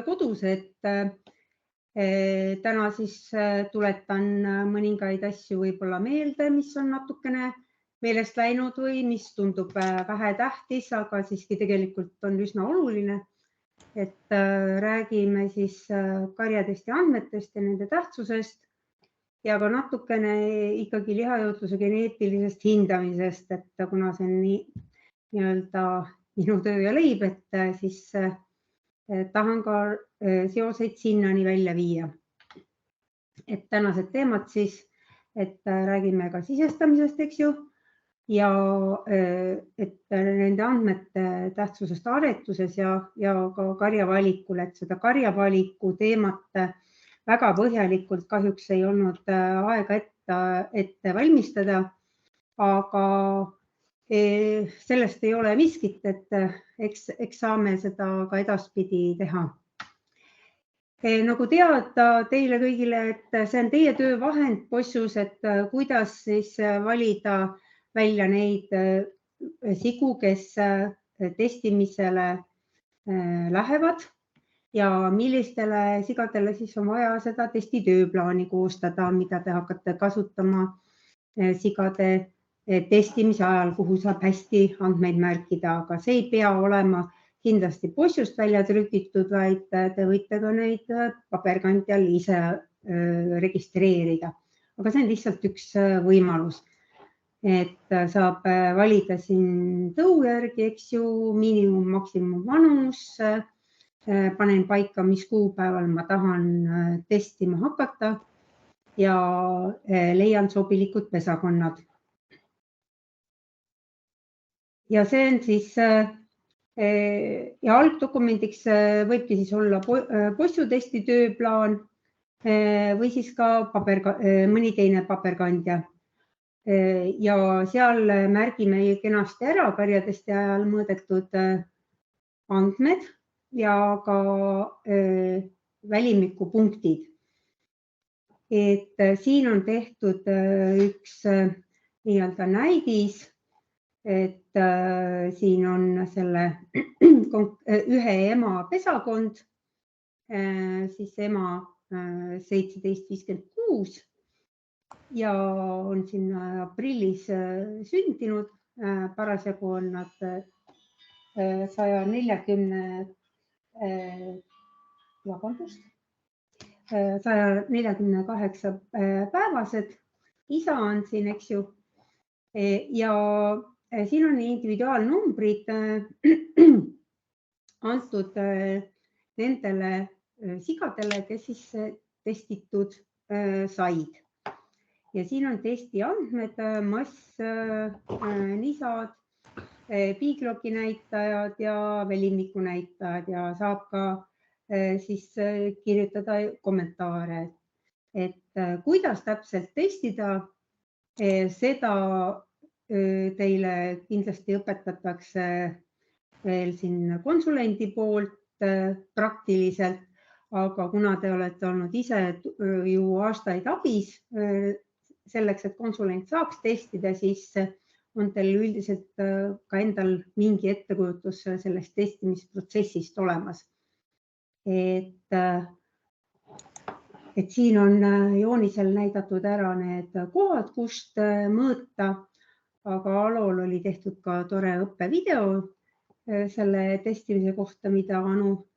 kodus, et täna siis tuletan mõningaid asju võib-olla meelde, mis on natukene meelest läinud või mis tundub vähetähtis, aga siiski tegelikult on üsna oluline. Et räägime siis karjadest ja andmetest ja nende tähtsusest ja ka natukene ikkagi lihajootluse geneetilisest hindamisest, et kuna see on nii-öelda minu töö ja leib, et siis tahan ka seoseid sinnani välja viia. Et tänased teemad siis, et räägime ka sisestamisest, eks ju, ja et nende andmete tähtsusest aretuses ja ka karjavalikul, et seda karjavaliku teemat väga põhjalikult kahjuks ei olnud aega ette valmistada, aga sellest ei ole miskit, et eks saame seda ka edaspidi teha. Nagu teada teile kõigile, et see on teie töövahend possus, et kuidas siis valida välja neid sigu, kes testimisele lähevad ja millistele sigadele siis on vaja seda testitööplaani koostada, mida te hakkate kasutama sigade testimise ajal, kuhu saab hästi andmeid märkida, aga see ei pea olema kindlasti possust välja trükitud, vaid te võite ka neid paberkandjal ise registreerida. Aga see on lihtsalt üks võimalus, et saab valida siin tõu järgi, eks ju, miinimum, maksimum vanus, panen paika, mis kuupäeval ma tahan testima hakata ja leian sobilikud pesakonnad. Ja see on siis ja algdokumendiks võibki siis olla possutesti tööplaan või siis ka mõni teine paberkandja. Ja seal märgime kenasti ära karjatesti ajal mõõdetud andmed ja ka välimikupunktid. Et siin on tehtud üks nii-öelda näidis, et siin on selle ühe ema pesakond, siis ema 1756 ja on siin aprillis sündinud. Parasjagu on nad 148 päevased. Isa on siin, eks ju, ja siin on individuaalnumbrid antud nendele sigadele, kes siis testitud said. Ja siin on testi andmed, mass, nisad, piigloki näitajad ja välimiku näitajad ja saab ka siis kirjutada kommentaare. Et kuidas täpselt testida, seda teile kindlasti õpetatakse veel siin konsulendi poolt praktiliselt, aga kuna te olete olnud ise ju aastaid abis selleks, et konsulent saaks testida, siis on teil üldiselt ka endal mingi ettekujutus sellest testimisprotsessist olemas. Et siin on joonisel näidatud ära need kohad, kust mõõta, aga Alol oli tehtud ka tore õppevideo selle testimise kohta, mida Anu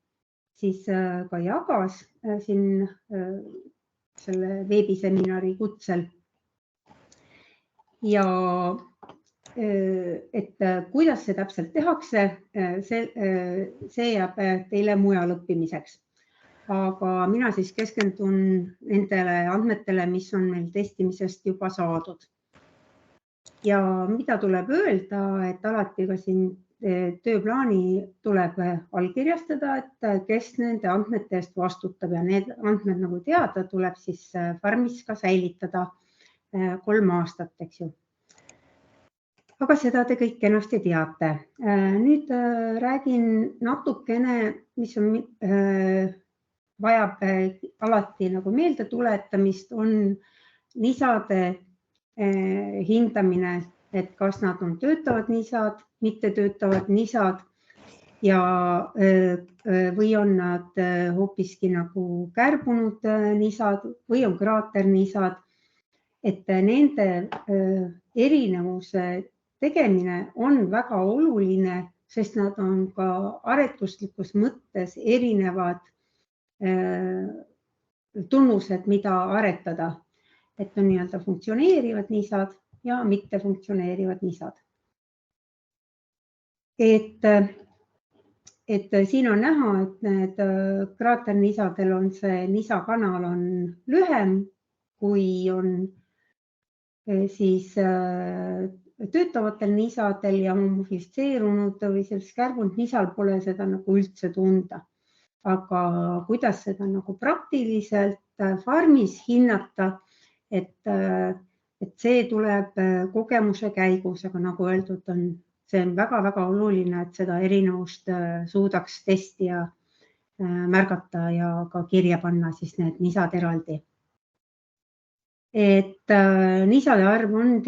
siis ka jagas siin selle veebiseminari kutsel. Ja et kuidas see täpselt tehakse, see jääb teile mujal õppimiseks. Aga mina siis keskendun nendele andmetele, mis on meil testimisest juba saadud. Ja mida tuleb öelda, et alati ka siin tööplaani tuleb allkirjastada, et kes nende andmete eest vastutab ja need andmed, nagu teada, tuleb siis farmis ka säilitada 3 aastat, eks ju. Aga seda te kõik kenasti teate. Nüüd räägin natukene, mis on vajab alati nagu meelde tuletamist, on nisade hindamine, et kas nad on töötavad nisad, mitte töötavad nisad ja või on nad hoopiski nagu kärbunud nisad või on kraaternisad, et nende erinevuse tegemine on väga oluline, sest nad on ka aretuslikus mõttes erinevad tunnused, mida aretada, et on nii-öelda funktsioneerivad nisad ja mitte funktsioneerivad nisad. Et siin on näha, et need kraaternisadel on see nisakanal on lühem, kui on siis töötavatel nisadel ja mumifitseerunud või selles kärbunud nisal pole seda nagu üldse tunda. Aga kuidas seda nagu praktiliselt farmis hinnata, et see tuleb kogemuse käigus, aga nagu öeldud on, see on väga-väga oluline, et seda erinevust suudaks testija märgata ja ka kirja panna siis need nisad eraldi. Et nisade arv on,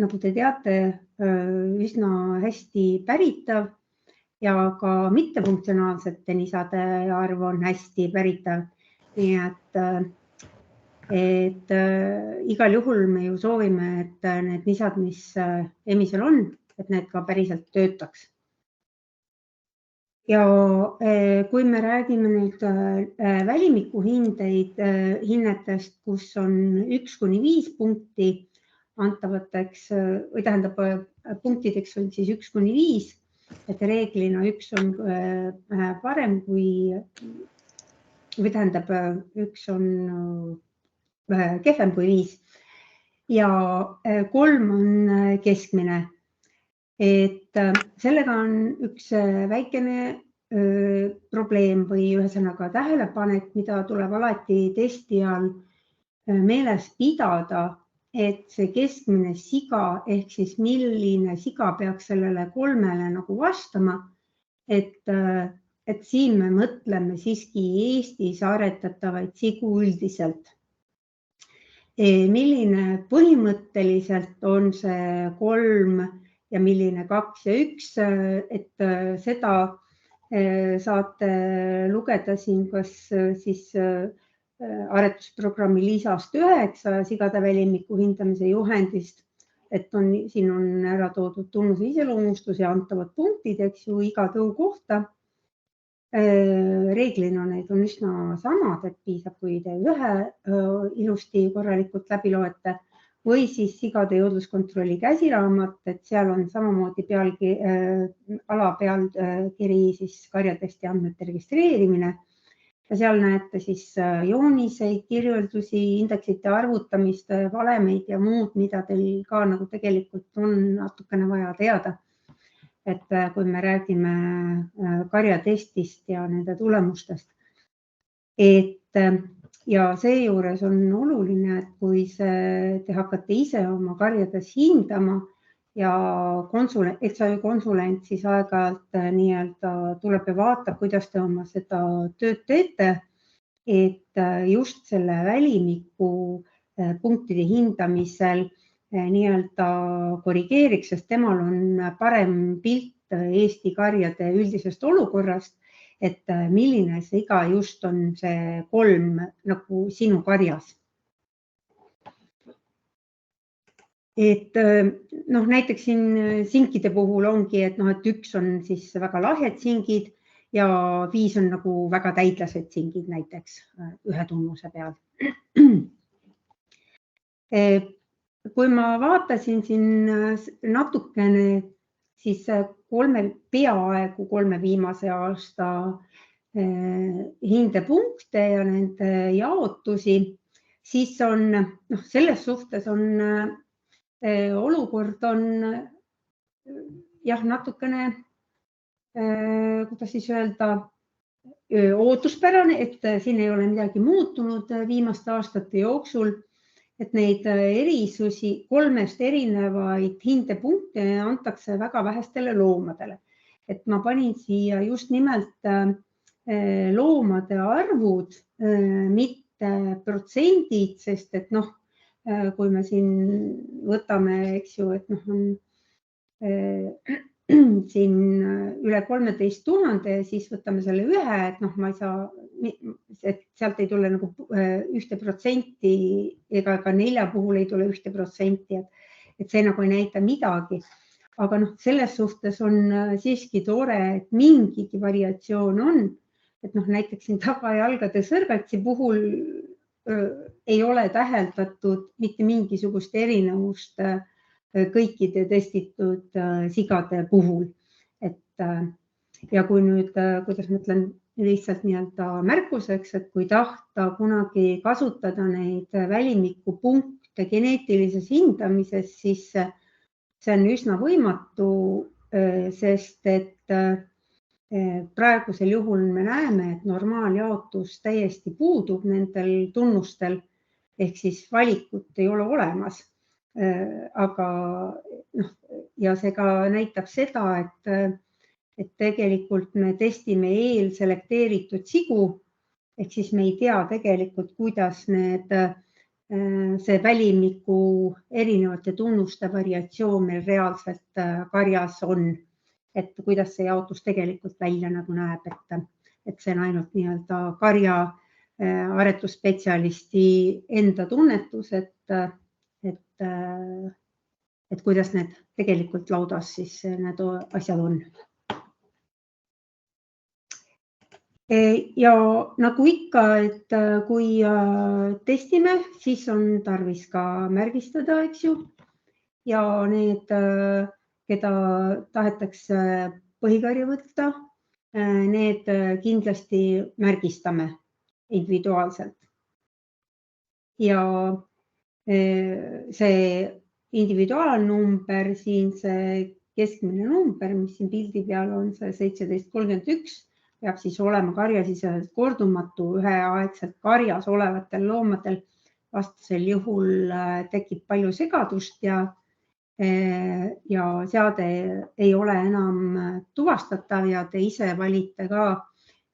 nagu te teate, üsna hästi päritav ja ka mittefunktsionaalsete nisade arv on hästi päritav. Nii et igal juhul me ju soovime, et need nisad, mis emisel on, et need ka päriselt töötaks. Ja kui me räägime nüüd välimiku hinnetest, kus on 1–5 punkti antavateks või tähendab punktideks on siis 1–5, et reeglina 1 on parem või tähendab 1 on kehvem kui 5 ja 3 on keskmine. Et sellega on üks väikene probleem või ühesõnaga tähelepanek, mida tuleb alati testijal meeles pidada, et see keskmine siga ehk siis milline siga peaks sellele 3-le nagu vastama, et siin me mõtleme siiski Eestis aretatavaid sigu üldiselt. Milline põhimõtteliselt on see 3 ja milline 2 ja 1, et seda saate lugeda siin kas siis aretusprogrammi lisast 9 sigade välimiku hindamise juhendist, et siin on ära toodud tunnuse iseloomustus ja antavad punktid, eks ju, iga tõu kohta. Reeglina need on üsna samad, et piisab, kui te ühe ilusti korralikult läbi loete. Või siis sigade jõudluskontrolli käsiraamat, et seal on samamoodi ala pealkiri siis karjatesti andmete registreerimine ja seal näete siis jooniseid, kirjeldusi, indeksite arvutamist, valemeid ja muud, mida teil ka nagu tegelikult on natukene vaja teada. Et kui me räägime karjatestist ja nende tulemustest. Ja seejuures on oluline, et kui te hakkate ise oma karjades hindama ja konsulent siis aeg-ajalt nii-öelda tuleb ja vaatab, kuidas te oma seda tööd teete, et just selle välimiku punktide hindamisel nii-öelda korrigeeriks, sest temal on parem pilt Eesti karjade üldisest olukorrast, et milline see iga just on see 3 nagu sinu karjas. Et näiteks siin sinkide puhul ongi, et 1 on siis väga lahjad singid ja 5 on nagu väga täidlased singid näiteks ühe tunnuse peal. Kui ma vaatasin siin natukene siis peaaegu 3 viimase aasta hindepunkte ja nende jaotusi, siis on selles suhtes on olukord on jah, natukene, kuidas siis öelda, ootuspärane, et siin ei ole midagi muutunud viimaste aastate jooksul. Et neid erisusi 3 erinevaid hindepunkte antakse väga vähestele loomadele. Et ma panin siia just nimelt loomade arvud, mitte protsendid, sest et kui me siin võtame, eks ju, et on siin üle 13 000 ja siis võtame selle ühe, et noh, ma ei saa, et sealt ei tule nagu 1% ega ka 4 puhul ei tule 1%, et see nagu ei näita midagi. Aga noh, selles suhtes on siiski tore, et mingigi variatsioon on, et noh, näiteks siin tagajalgade sõrgatsi puhul ei ole täheldatud mitte mingisugust erinevust kõikide testitud sigade puhul. Ja kui nüüd, kuidas ma ütlen, lihtsalt nii-öelda märkuseks, et kui tahta kunagi kasutada neid välimikupunkte geneetilises hindamises, siis see on üsna võimatu, sest et praegusel juhul me näeme, et normaaljaotus täiesti puudub nendel tunnustel, ehk siis valikut ei ole olemas. Aga noh, ja see ka näitab seda, et tegelikult me testime eelselekteeritud sigu, ehk siis me ei tea tegelikult, kuidas see välimiku erinevate tunnuste variatsioon meil reaalselt karjas on, et kuidas see jaotus tegelikult välja nagu näeb, et see on ainult nii-öelda karja aretusspetsialisti enda tunnetus, et kuidas need tegelikult laudas siis need asjad on. Ja nagu ikka, et kui testime, siis on tarvis ka märgistada, eks ju. Ja need, keda tahetakse põhikarja võtta, need kindlasti märgistame individuaalselt. Ja see individuaalnumber, siin see keskmine number, mis siin pildi peal on, see 1731, peab siis olema karjasiseselt kordumatu üheaegselt karjas olevatel loomadel. Vastasel juhul tekib palju segadust ja seade ei ole enam tuvastatav ja te ise valite ka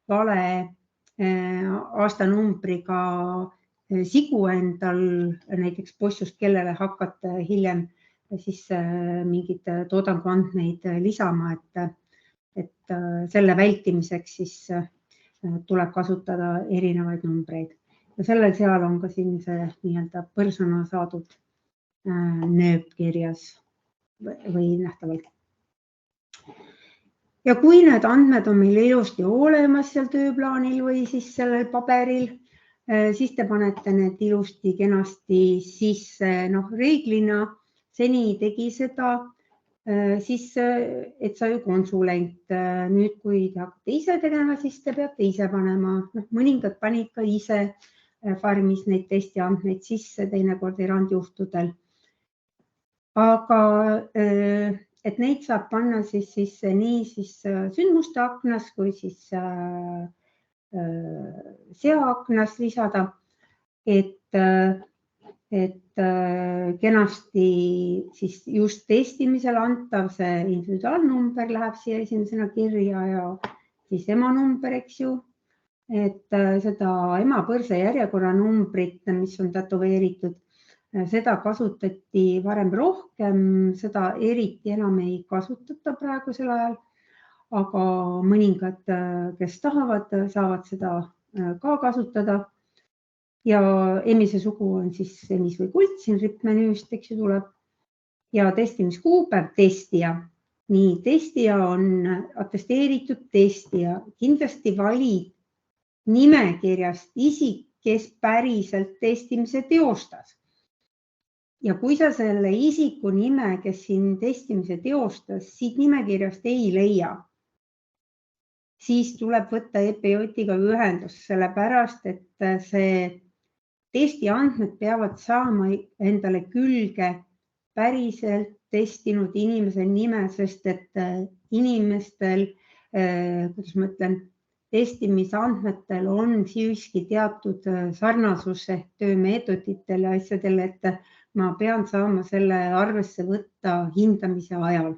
vale aastanumbriga sigu endal, näiteks possust, kellele hakkate hiljem siis mingid toodanguandmeid lisama, et selle vältimiseks siis tuleb kasutada erinevaid numbreid. Ja sellel seal on ka siin see nii-öelda põrsuna saadud nööp kirjas või nähtavalt. Ja kui need andmed on meil ilusti olemas seal tööplaanil või siis sellel paberil, siis te panete need ilusti kenasti sisse. Noh, reeglina seni tegi seda siis, et sa ju konsulent. Nüüd, kui te hakkate ise tegema, siis te peate ise panema. Mõningad panid ka ise farmis neid testiandmeid sisse, teinekord erandjuhtudel. Aga et neid saab panna siis sisse nii siis sündmuste aknas kui siis seaaknas lisada, et kenasti siis just testimisel antav see individuaalnumber läheb siia esimesena kirja ja siis emanumber, eks ju, et seda emapõrse järjekorra numbrit, mis on tätoveeritud, seda kasutati varem rohkem, seda eriti enam ei kasutata praegusel ajal. Aga mõningad, kes tahavad, saavad seda ka kasutada. Ja emise sugu on siis emis või kuld, siin rippmenüüst, eks ju, tuleb. Ja testimiskuupäev, testija. Nii, testija on atesteeritud testija. Kindlasti valid nimekirjast isik, kes päriselt testimise teostas. Ja kui sa selle isiku nime, kes siin testimise teostas, siit nimekirjast ei leia, siis tuleb võtta EPJ-ga ühendus, sellepärast, et see testi andmed peavad saama endale külge päriselt testinud inimese nime, sest et inimestel, kuidas ma ütlen, testimisandmetel on siiski teatud sarnasus ehk töömeetoditel ja asjadel, et ma pean saama selle arvesse võtta hindamise ajal.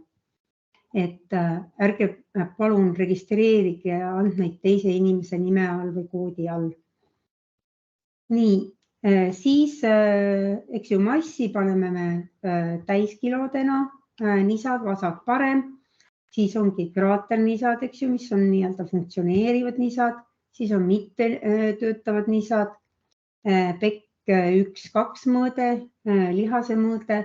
Et ärge palun registreerige andmeid teise inimese nime all või koodi all. Nii, siis eks ju massi paneme me täiskilodena, nisad, vasad parem. siis ongi kraaternisad, eks ju, mis on nii-öelda funktsioneerivad nisad, siis on mitte töötavad nisad, pekk 1-2 mõõde, lihase mõõde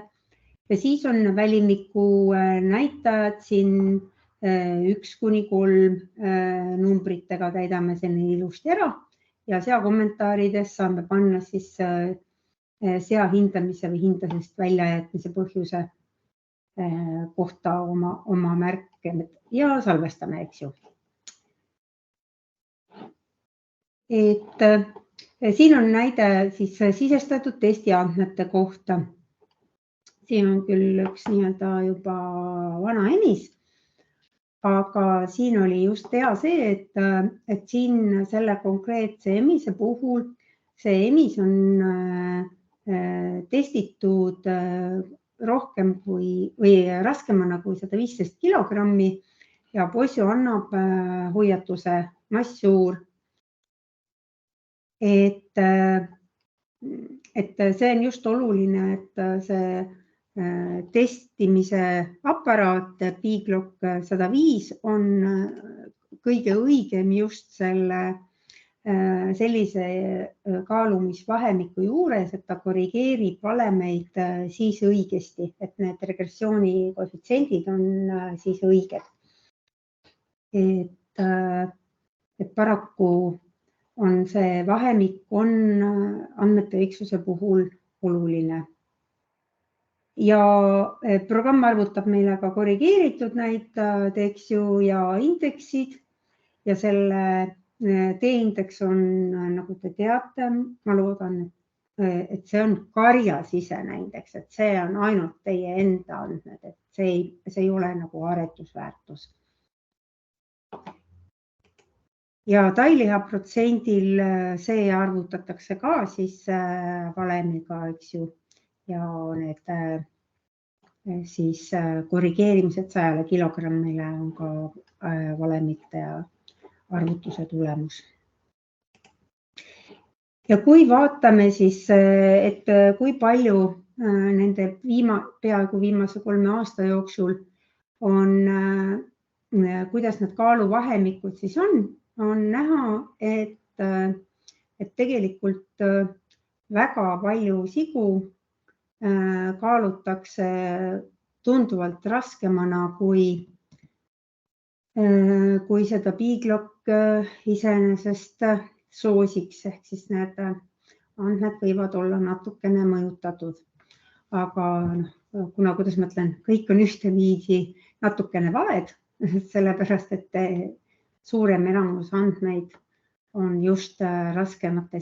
ja siis on välimiku näitajad siin 1-3 numbritega täidame selle ilusti ära ja sea kommentaarides saame panna siis sea hindamise või hindasest väljajätmise põhjuse kohta oma märke ja salvestame, eks ju. Siin on näide siis sisestatud testiandmete kohta. Siin on küll üks nii-öelda juba vana emis, aga siin oli just hea see, et siin selle konkreetse emise puhul see emis on testitud rohkem või raskemana kui 115 kilogrammi ja possu annab hoiatuse mass suur. Et see on just oluline, et see testimise aparaat Biglock 105 on kõige õigem just sellise kaalumisvahemiku juures, et ta korrigeerib valemeid siis õigesti, et need regressiooni koefitsiendid on siis õiged. Et paraku on see vahemik andmete õigsuse puhul oluline. Ja programm arvutab meile ka korrigeeritud näitajad, eks ju, ja indeksid ja selle T-indeks on, nagu te teate, ma loodan, et see on karjasisene indeks, et see on ainult teie enda andmed, et see ei ole nagu aretusväärtus. Ja tailiha protsendil see arvutatakse ka siis valemiga, eks ju, ja need siis korrigeerimised 100 kilogrammile on ka valemite arvutuse tulemus. Ja kui vaatame siis, et kui palju nende peaaegu viimase 3 aasta jooksul on, kuidas need kaaluvahemikud siis on näha, et tegelikult väga palju sigu kaalutakse tunduvalt raskemana kui seda Biglock iseenesest soosiks, ehk siis need andmed võivad olla natukene mõjutatud. Aga kuna, kuidas ma ütlen, kõik on ühteviisi natukene valed, sellepärast, et suurem enamus andmeid on just raskematelt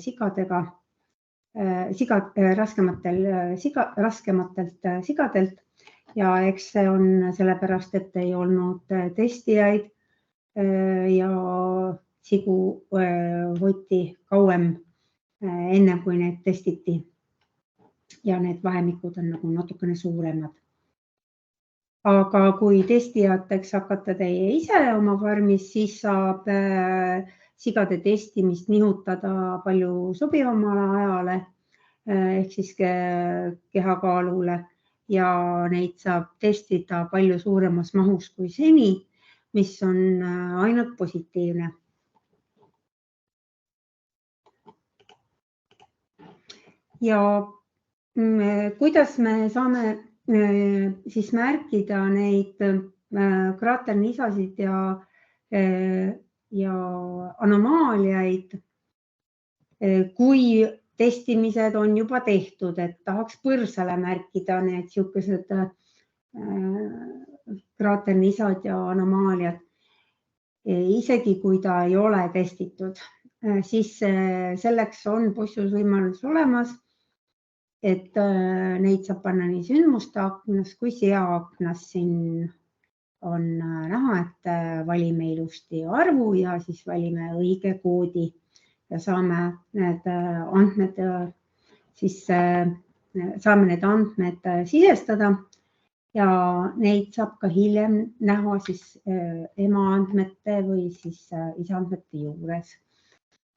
sigadelt ja eks see on sellepärast, et ei olnud testijaid ja sigu võeti kauem enne, kui need testiti ja need vahemikud on nagu natukene suuremad. Aga kui testijateks hakata teie ise oma farmis, siis saab sigade testimist nihutada palju sobivamale ajale ehk siis kehakaalule ja neid saab testida palju suuremas mahus kui seni, mis on ainult positiivne. Ja kuidas me saame siis märkida neid kraaternisasid ja anomaaliaid, kui testimised on juba tehtud, et tahaks põrsale märkida need siukesed kraaternisad ja anomaaliad. Isegi kui ta ei ole testitud, siis selleks on possus võimalus olemas, et neid saab panna nii sündmuste aknas kui sea aknas. Siin on näha, et valime ilusti arvu ja siis valime õige koodi ja saame need andmed sisestada ja neid saab ka hiljem näha siis emaandmete või siis isaandmete juures.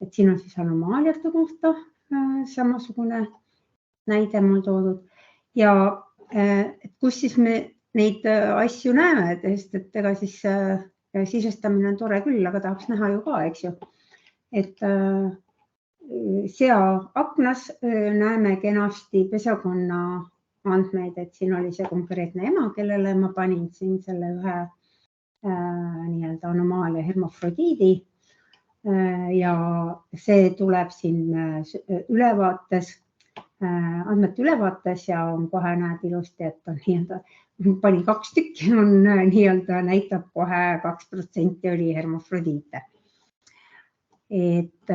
Et siin on siis anomaaliate kohta samasugune näide mul toodud ja kus siis me neid asju näeme, sest et ega siis sisestamine on tore küll, aga tahaks näha ju ka, eks ju. Et sea aknas näeme kenasti pesakonna andmeid, et siin oli see konkreetne ema, kellele ma panin siin selle ühe nii-öelda anomaalia hermafrodiidi ja see tuleb siin ülevaates, andmete ülevaates ja on kohe näed ilusti, et on nii-öelda, pani 2 tükki, on nii-öelda näitab kohe 2% oli hermafrodiite. Et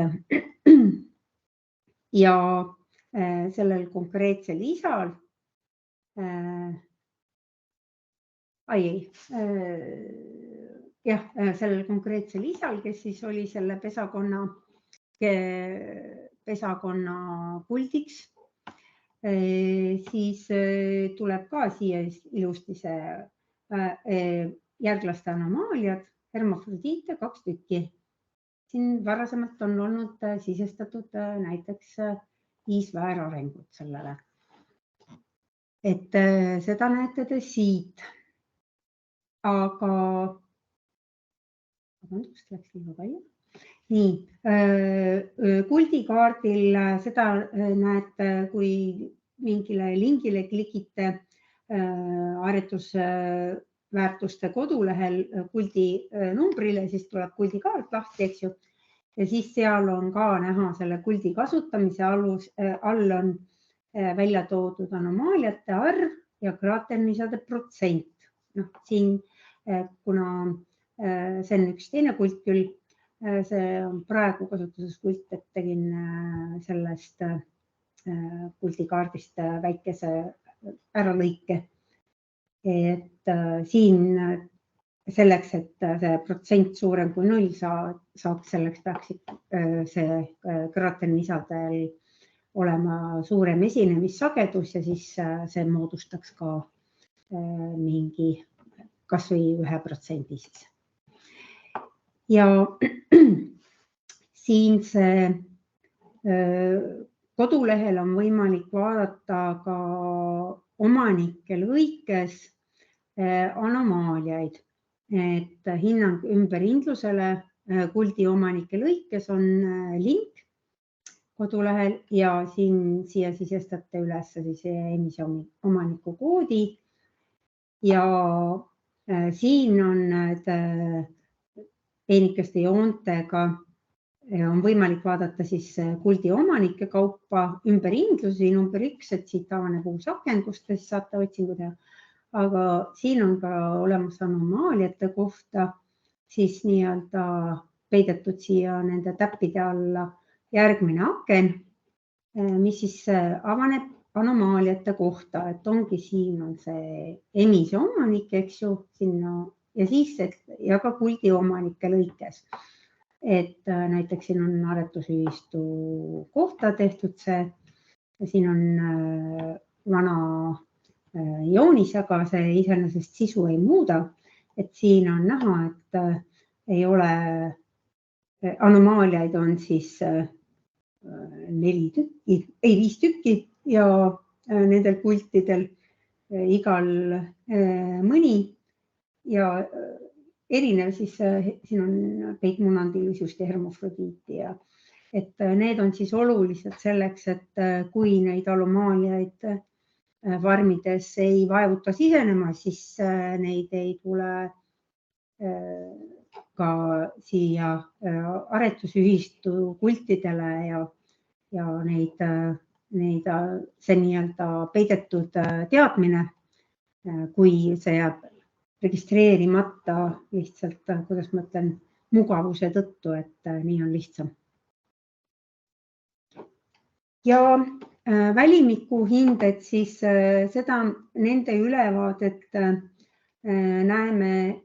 ja sellel konkreetsel isal sellel konkreetsel isal, kes siis oli selle pesakonna kuldiks, siis tuleb ka siia ilusti see järglaste anomaaliad, hermafrodiite 2 tükki. Siin varasemalt on olnud sisestatud näiteks 5 väärarengut sellele. Et seda näete te siit. Aga vabandust, läks liiga palju. Nii, kuldikaardil seda näete, kui mingile lingile klikite aretusväärtuste kodulehel kuldi numbrile, siis tuleb kuldikaart lahti, eks ju. Ja siis seal on ka näha selle kuldi kasutamise all on välja toodud anomaaliate arv ja kraaternisade protsent. No, siin, kuna see on üks teine kult küll, see on praegu kasutuses kult, et tegin sellest kuldikaardist väikese äralõike. Et siin selleks, et see protsent suurem kui 0 saaks, selleks peaksid see kraaternisadel olema suurem esinemissagedus ja siis see moodustaks ka mingi kas või 1% siis. Ja siin see kodulehel on võimalik vaadata ka omanike lõikes anomaaliaid, et hinnang ümberhindlusele kuldi omanike lõikes on link kodulehel ja siia sisestate üles siis eelmise omaniku koodi ja siin on peenikeste joontega on võimalik vaadata siis kuldi omanike kaupa ümberhindlusi number 1, et siit avaneb uus akendust, siis saate otsingu teha. Aga siin on ka olemas anomaaliate kohta, siis nii-öelda peidetud siia nende täppide alla järgmine aken, mis siis avaneb anomaaliate kohta, et ongi siin on see emise omanik, eks ju, sinna ja siis ja ka kuldi omanike lõikes. Et näiteks siin on aretusühistu kohta tehtud see, siin on vana joonis, aga see iseenesest sisu ei muuda, et siin on näha, et ei ole, anomaaliaid on siis 5 tükki ja nendel kultidel igal mõni ja erinev siis siin on peitmunandilus just hermafrodiiti ja et need on siis olulised selleks, et kui neid anomaaliaid farmides ei vaevuta sisenema, siis neid ei tule ka siia aretusühistu kultidele ja see nii-öelda peidetud teadmine, kui see jääb registreerimata lihtsalt, kuidas ma ütlen, mugavuse tõttu, et nii on lihtsam. Ja välimiku hinded, siis seda nende ülevaadet näeme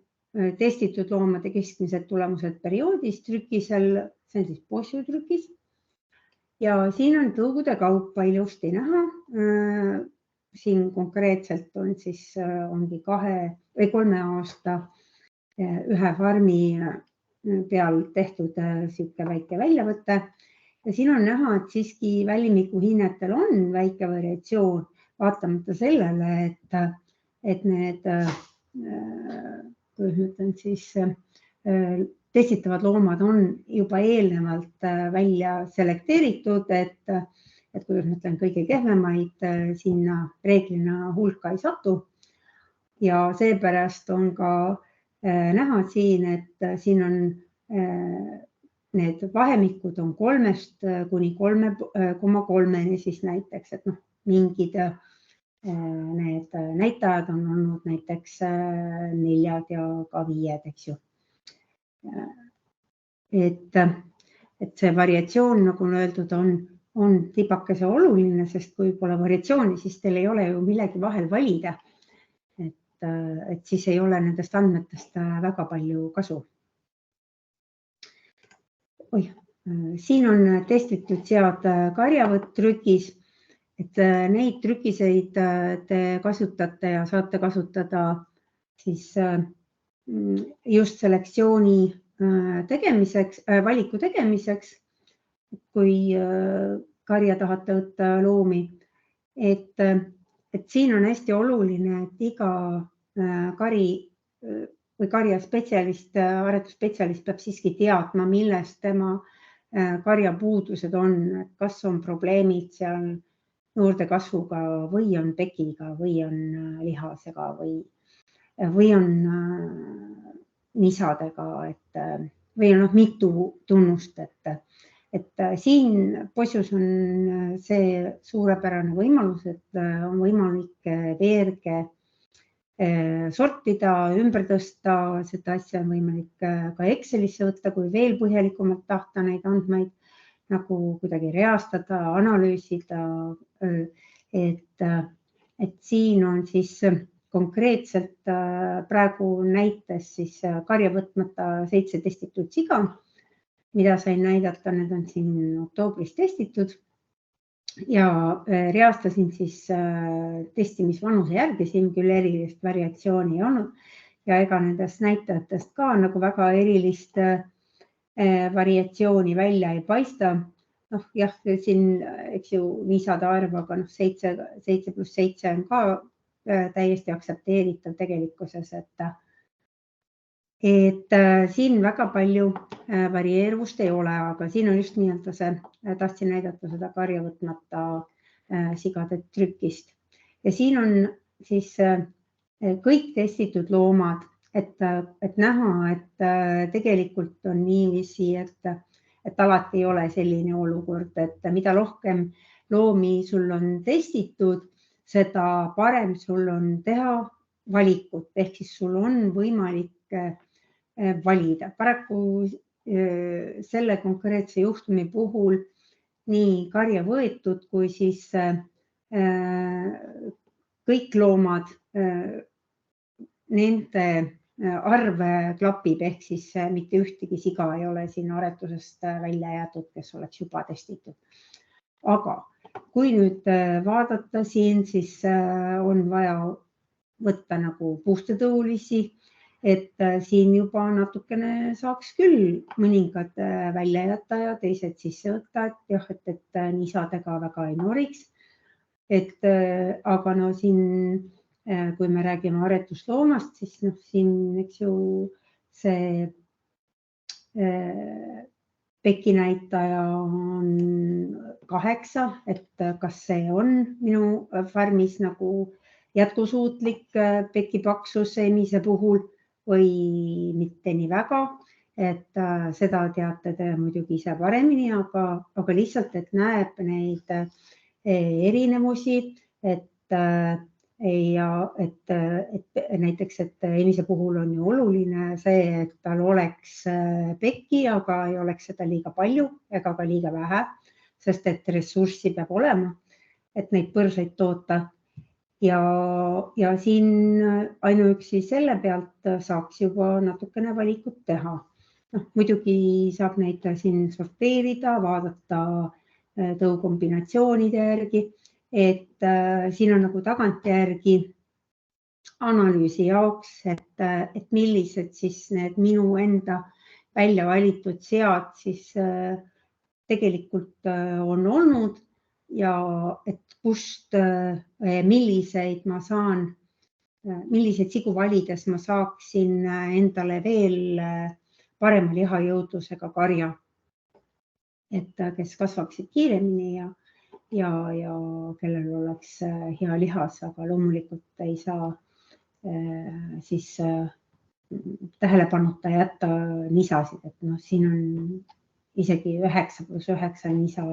testitud loomade keskmised tulemused perioodis trükisel, see on siis Boschu trükis. Ja siin on tõugude kaupa ilusti näha. Siin konkreetselt on siis ongi 2 või 3 aasta ühe farmi peal tehtud siuke väike väljavõte. Ja siin on näha, et siiski välimiku hinnetel on väike variatsioon, vaatamata sellele, et need testitavad loomad on juba eelnevalt välja selekteeritud, et kõige kehvemaid sinna reeglina hulka ei satu. Ja seepärast on ka näha siin, et siin on need vahemikud on 3 kuni 3,3 siis näiteks, et mingid need näitajad on olnud näiteks 4 ja ka 5, eks ju. Et see variatsioon, nagu on öeldud, on tibakese oluline, sest kui pole variatsiooni, siis teil ei ole ju millegi vahel valida. Et siis ei ole nendest andmetest väga palju kasu. Siin on testitud sead karjavõtt-trükis, et neid trükiseid te kasutate ja saate kasutada siis just selektsiooni tegemiseks, valiku tegemiseks, kui karja tahate võtta loomi. Et siin on hästi oluline, et iga kari või karjaspetsialist, aretusspetsialist peab siiski teadma, millest tema karja puudused on, et kas on probleemid seal noorte kasvuga või on pekiga või on lihasega või on nisadega, või on mitu tunnust, et siin possus on see suurepärane võimalus, et on võimalik veerge sortida, ümber tõsta, seda asja on võimalik ka Excelisse võtta, kui veel põhjalikumalt tahta neid andmeid nagu kuidagi reastada, analüüsida, et siin on siis konkreetselt praegu näites siis karja võtmata 7 testitud siga, mida sain näidata, need on siin oktoobris testitud ja reastasin siis testimisvanuse järgi, siin küll erilist variatsiooni ei olnud ja ega nendest näitajatest ka nagu väga erilist variatsiooni välja ei paista. Jah, siin, eks ju, niisade arv, aga 7 + 7 on ka täiesti aktsepteeritav tegelikkuses, et siin väga palju varieeruvust ei ole, aga siin on just nii-öelda see, tahtsin näidata seda karja võtmata sigade trükist. Ja siin on siis kõik testitud loomad, et näha, et tegelikult on niiviisi, et alati ei ole selline olukord, et mida rohkem loomi sul on testitud, seda parem sul on teha valikut, ehk siis sul on võimalik valida. Paraku selle konkreetse juhtumi puhul nii karja võetud kui siis kõik loomad, nende arv klapib, ehk siis mitte ühtegi siga ei ole siin aretusest välja jäetud, kes oleks juba testitud. Aga kui nüüd vaadata siin, siis on vaja võtta nagu puustetõulisi, et siin juba natukene saaks küll mõningad välja jätta ja teised sisse võtta, et jah, et niisadega väga ei noriks. Aga no siin, kui me räägime aretusloomast, siis siin, eks ju, see peki näitaja on 8, et kas see on minu farmis nagu jätkusuutlik peki paksus emise puhul või mitte nii väga, et seda teate te muidugi ise paremini, aga lihtsalt, et näeb neid erinevusi, et näiteks, et emise puhul on ju oluline see, et tal oleks pekki, aga ei oleks seda liiga palju ega ka liiga vähe, sest et ressurssi peab olema, et neid põrsaid toota. Ja siin ainuüksi selle pealt saaks juba natukene valikut teha. Muidugi saab neid siin sorteerida, vaadata tõukombinatsioonide järgi, et siin on nagu tagantjärgi analüüsi jaoks, et millised siis need minu enda välja valitud sead siis tegelikult on olnud ja et kust, milliseid ma saan milliseid sigu valides ma saaksin endale veel parema lihajõudlusega karja, et kes kasvaksid kiiremini ja kellel oleks hea lihas, aga loomulikult ei saa siis tähelepanuta jätta nisasid, et siin on isegi 9+9 nisa,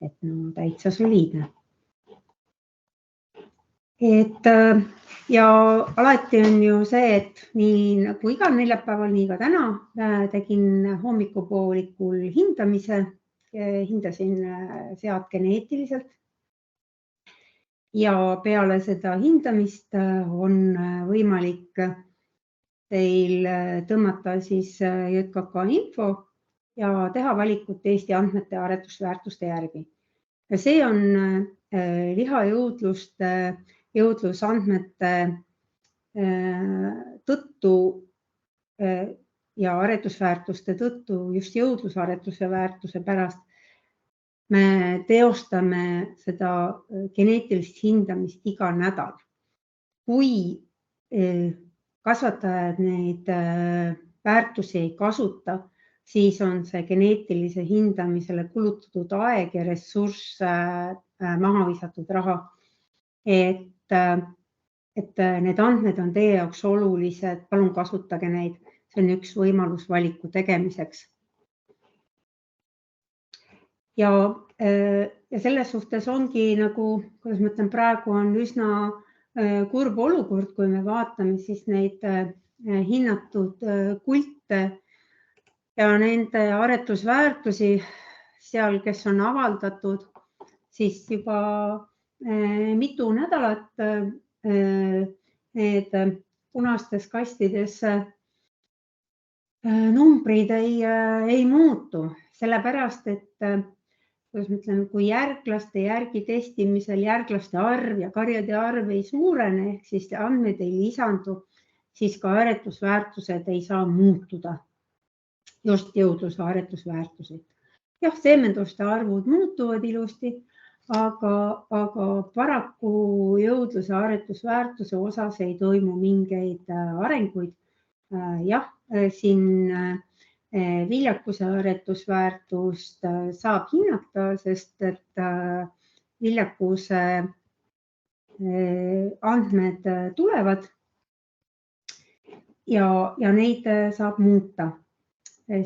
et täitsa soliidne. Ja alati on ju see, et nii nagu igal neljapäeval, nii ka täna tegin hommikupoolikul hindamise, hindasin sead geneetiliselt. Ja peale seda hindamist on võimalik teil tõmmata siis JKK info ja teha valikut Eesti andmete ja aretusväärtuste järgi. Ja see on jõudlusandmete tõttu ja aretusväärtuste tõttu, just jõudlusaretuse väärtuse pärast, me teostame seda geneetilist hindamist iga nädal. Kui kasvatajad neid väärtusi ei kasuta, siis on see geneetilise hindamisele kulutatud aeg ja ressurss maha visatud raha. Et need andmed on teie jaoks olulised, palun kasutage neid. See on üks võimalus valiku tegemiseks. Ja selles suhtes ongi nagu, kuidas ma ütlen, praegu on üsna kurb olukord, kui me vaatame siis neid hinnatud kulte ja nende aretusväärtusi seal, kes on avaldatud, siis juba mitu nädalat need punastes kastides numbrid ei muutu, sellepärast, et kuidas ma ütlen, kui järglaste järgi testimisel järglaste arv ja karjade arv ei suurene, ehk siis andmed ei lisandu, siis ka aretusväärtused ei saa muutuda. Just jõudluse aretusväärtused. Jah, seemenduste arvud muutuvad ilusti, aga paraku jõudluse aretusväärtuse osas ei toimu mingeid arenguid. Jah, siin viljakuse aretusväärtust saab hinnata, sest et viljakuse andmed tulevad ja neid saab muuta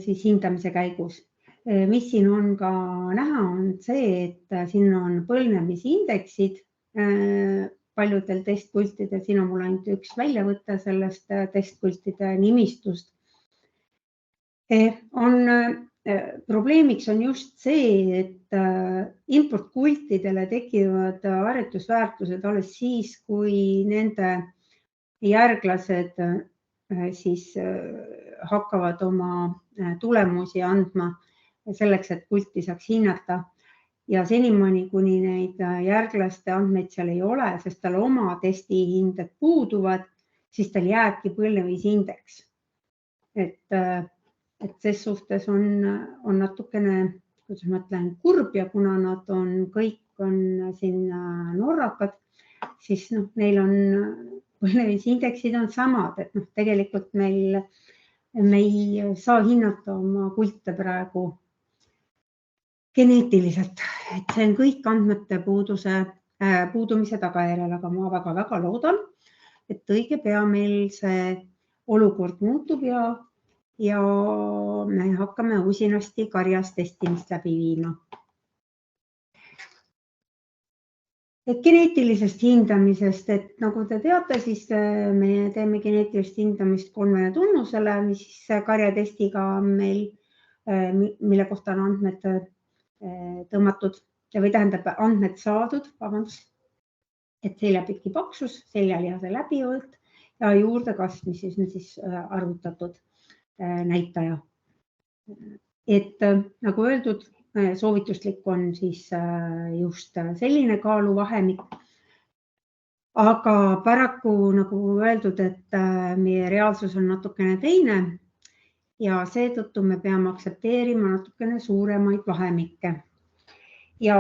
siis hindamise käigus. Mis siin on ka näha, on see, et siin on põlvnemisindeksid paljudel testpultidel. Siin on mul ainult üks väljavõte sellest testpultide nimistust. Probleemiks on just see, et importpultidele tekivad aretusväärtused alles siis, kui nende järglased siis hakkavad oma tulemusi andma selleks, et pulti saaks hinnata. Ja senimani, kuni neid järglaste andmeid seal ei ole, sest tal oma testihinded puuduvad, siis tal jääbki põlvnemisindeks. Et ses suhtes on natukene, kuidas ma ütlen, kurb ja kuna nad kõik on siin norrakad, siis neil on põlvnemisindeksid on samad, et tegelikult me ei saa hinnata oma kulte praegu geneetiliselt, et see on kõik andmete puudumise tagajärjel, aga ma väga loodan, et õige pea meil see olukord muutub ja me hakkame usinasti karjas testimist läbi viima. Et geneetilisest hindamisest, et nagu te teate, siis me teeme geneetilist hindamist 3 tunnusele, mis karjatestiga on meil, mille kohta on andmed tõmmatud või tähendab andmed saadud, et seljapiki paksus, seljalihase läbivõlt ja juurdekasv, mis on siis arvutatud näitaja. Et nagu öeldud, soovituslik on siis just selline kaaluvahemik, aga paraku nagu öeldud, et meie reaalsus on natukene teine ja seetõttu me peame aktsepteerima natukene suuremaid vahemikke. Ja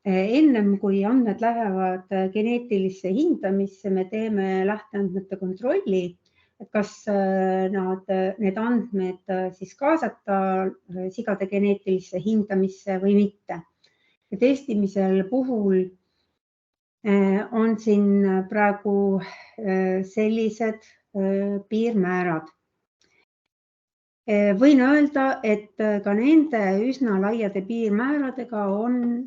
ennem kui andmed lähevad geneetilisse hindamisse, me teeme lähteandmete kontrolli, et kas need andmed siis kaasata sigade geneetilisse hindamisse või mitte. Ja testimisel puhul on siin praegu sellised piirmäärad. Võin öelda, et ka nende üsna laiade piirmääradega on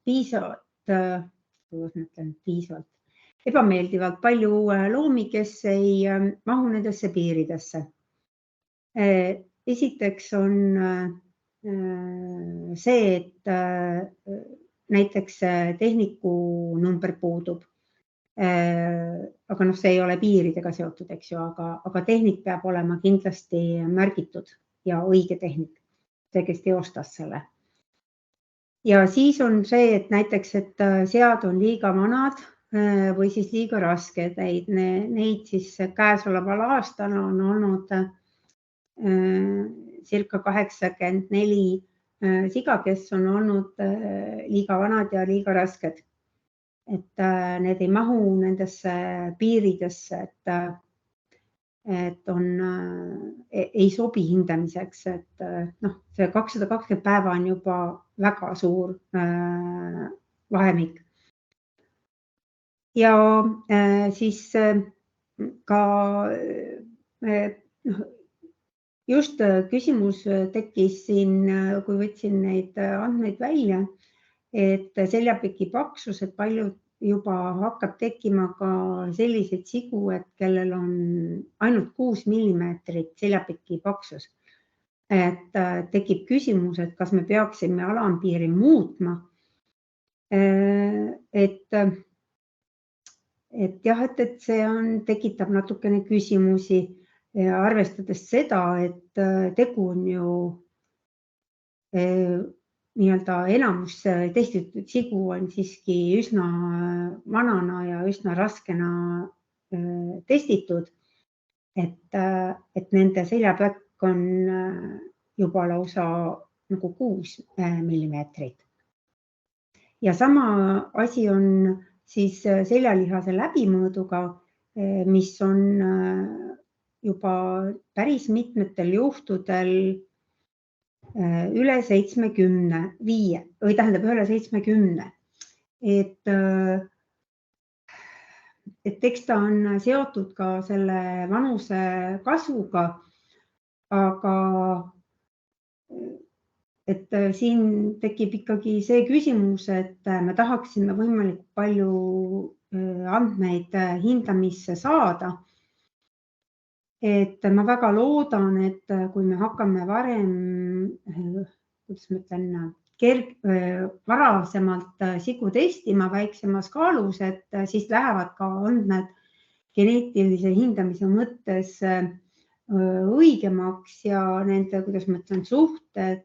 piisavalt ebameeldivalt palju loomi, kes ei mahu nendesse piiridesse. Esiteks on see, et näiteks tehniku number puudub. Aga see ei ole piiridega seotud, eks ju, aga tehnik peab olema kindlasti märgitud ja õige tehnik, see, kes teostas selle. Ja siis on see, et näiteks, et sead on liiga vanad või siis liiga rasked. Neid siis käesoleval aastal on olnud circa 84 siga, kes on olnud liiga vanad ja liiga rasked. Et need ei mahu nendesse piiridesse, et ei sobi hindamiseks, et see 220 päeva on juba väga suur vahemik. Ja siis ka just küsimus tekkis siin, kui võtsin neid andmeid välja, et seljapiki paksus, et paljud juba hakkab tekkima ka selliseid sigu, et kellel on ainult 6 millimeetrit seljapiki paksus. Et tekib küsimus, et kas me peaksime alampiiri muutma. Et jah, et see tekitab natukene küsimusi, arvestades seda, et tegu on ju enamus testitud sigu on siiski üsna vanana ja üsna raskena testitud, et nende seljapäkk on juba lausa nagu 6 millimeetrit. Ja sama asi on siis seljalihase läbimõõduga, mis on juba päris mitmetel juhtudel üle 70. Et eks ta on seotud ka selle vanuse kasvuga, aga et siin tekib ikkagi see küsimus, et me tahaksime võimalikult palju andmeid hindamisse saada. Et ma väga loodan, et kui me hakkame varem, kuidas ma ütlen, varasemalt sigu testima väiksemas kaalus, et siis lähevad ka andmed geneetilise hindamise mõttes õigemaks ja nende, kuidas ma ütlen, suhted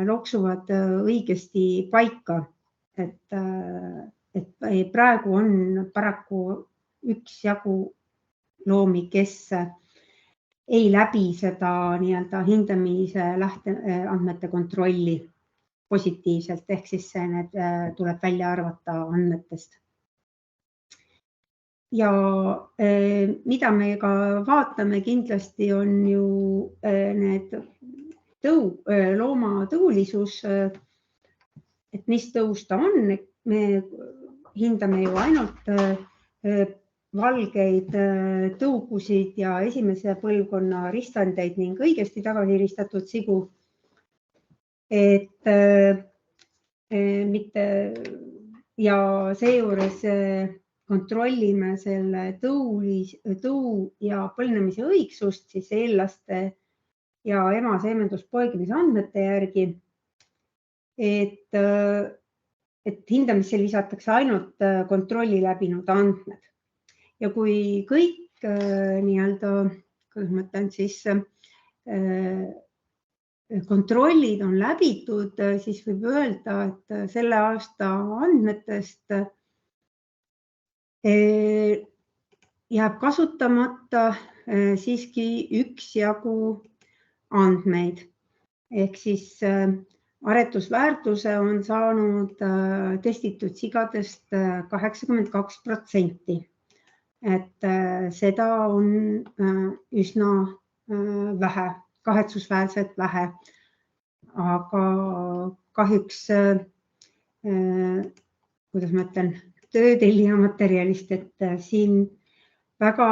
loksuvad õigesti paika. Et praegu on paraku üksjagu loomi, kes ei läbi seda hindamise lähteandmete kontrolli positiivselt, ehk siis need tuleb välja arvata andmetest. Ja mida me ka vaatame kindlasti on ju need looma tõulisus, et mis tõus ta on. Me hindame ju ainult valgeid tõugusid ja esimese põlvkonna ristandeid ning õigesti tagasiristatud sigu. Et mitte ja seejuures kontrollime selle tõu ja põlvnemise õigsust siis eellaste ja ema seemenduspoegimise andmete järgi. Et hindamisse lisatakse ainult kontrolli läbinud andmed. Ja kui kõik kuidas ma ütlen siis kontrollid on läbitud, siis võib öelda, et selle aasta andmetest jääb kasutamata siiski üksjagu andmeid. Ehk siis aretusväärtuse on saanud testitud sigadest 82%. Et seda on üsna vähe, kahetsusväärselt vähe, aga kahjuks, kuidas ma ütlen, töötellija materjalist, et siin väga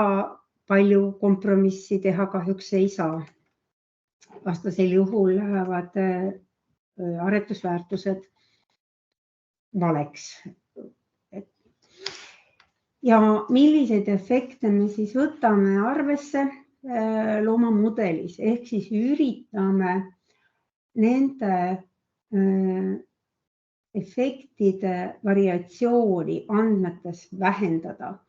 palju kompromissi teha kahjuks ei saa. Vastasel juhul lähevad aretusväärtused valeks. Ja milliseid efekte me siis võtame arvesse loomamudelis, ehk siis üritame nende efektide variatsiooni andmetes vähendada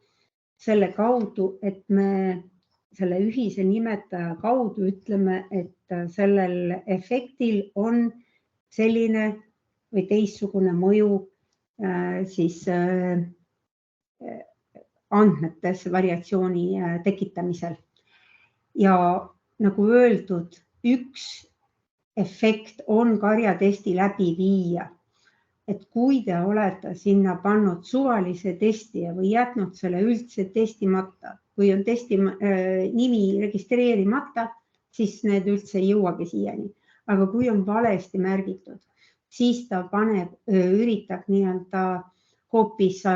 selle kaudu, et me selle ühise nimetaja kaudu ütleme, et sellel efektil on selline või teistsugune mõju siis andmetes variatsiooni tekitamisel. Ja nagu öeldud, üks efekt on karjatesti läbi viia. Et kui te olete sinna pannud suvalise testija või jätnud selle üldse testimata, kui on testi nimi registreerimata, siis need üldse ei jõuagi siiani. Aga kui on valesti märgitud, siis ta üritab nii-öelda hoopis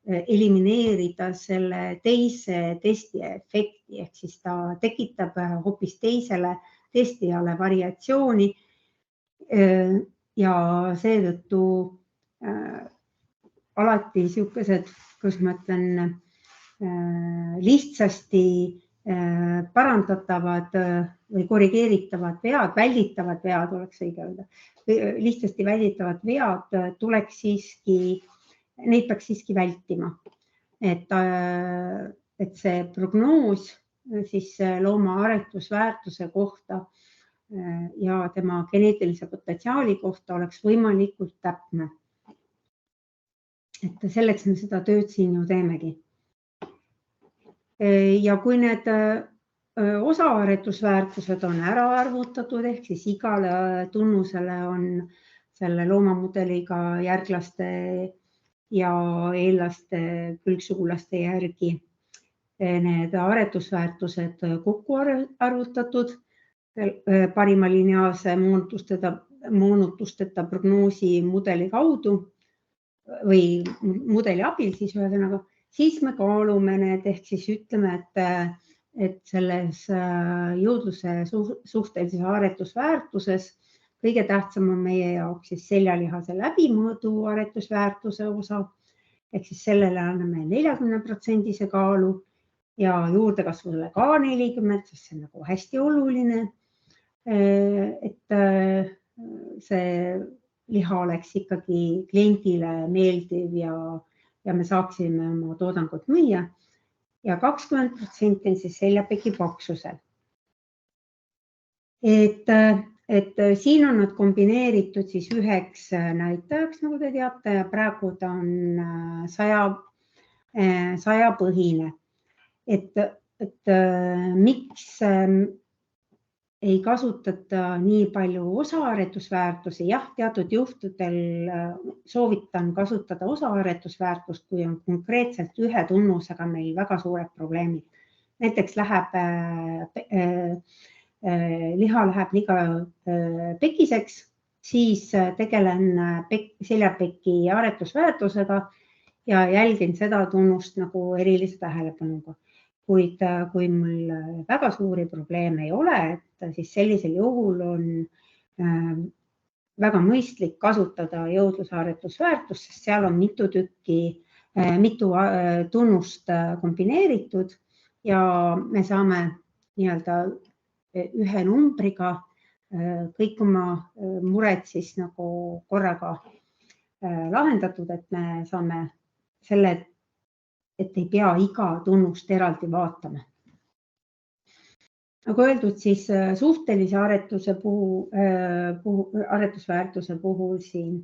elimineerida selle teise testija efekti, ehk siis ta tekitab hoopis teisele testijale variatsiooni ja seetõttu alati niisugused, kus ma ütlen, lihtsasti parandatavad või korrigeeritavad vead, välditavad vead, oleks õige öelda, lihtsasti välditavad vead tuleks siiski, neid peaks siiski vältima. Et see prognoos siis looma aretusväärtuse kohta ja tema geneetilise potentsiaali kohta oleks võimalikult täpne. Et selleks me seda tööd siin ju teemegi. Ja kui need osaaretusväärtused on ära arvutatud, ehk siis igale tunnusele on selle loomamudeliga järglaste ja eellaste külgsugulaste järgi need aretusväärtused kokku arvutatud parima lineaarse moonutusteta prognoosi mudeli kaudu või mudeli abil, siis me kaalume need, ehk siis ütleme, et selles jõudluse suhtelises aretusväärtuses kõige tähtsam on meie jaoks siis seljalihase läbimõõdu aretusväärtuse osa, ehk siis sellele anname 40% kaalu ja juurdekasvusele ka 40%, sest see on nagu hästi oluline, et see liha oleks ikkagi kliendile meeldiv ja me saaksime oma toodangut müüa ja 20% on siis seljapeki paksusel. Et siin on nad kombineeritud siis üheks näitajaks, nagu te teate, ja praegu ta on 100 põhine. Et miks ei kasutata nii palju osaaretusväärtusi? Jah, teatud juhtudel soovitan kasutada osaaretusväärtust, kui on konkreetselt ühe tunnusega meil väga suured probleemid. Näiteks liha läheb liiga pekiseks, siis tegelen seljapeki aretusväärtusega ja jälgin seda tunnust nagu erilise tähelepanuga. Kuid kui mul väga suuri probleeme ei ole, et siis sellisel juhul on väga mõistlik kasutada jõudlusaretusväärtust, sest seal on mitu tunnust kombineeritud ja me saame nii-öelda ühe numbriga kõik oma mured siis nagu korraga lahendatud, et me saame selle, et ei pea iga tunnust eraldi vaatama. Nagu öeldud, siis suhtelise aretusväärtuse puhul siin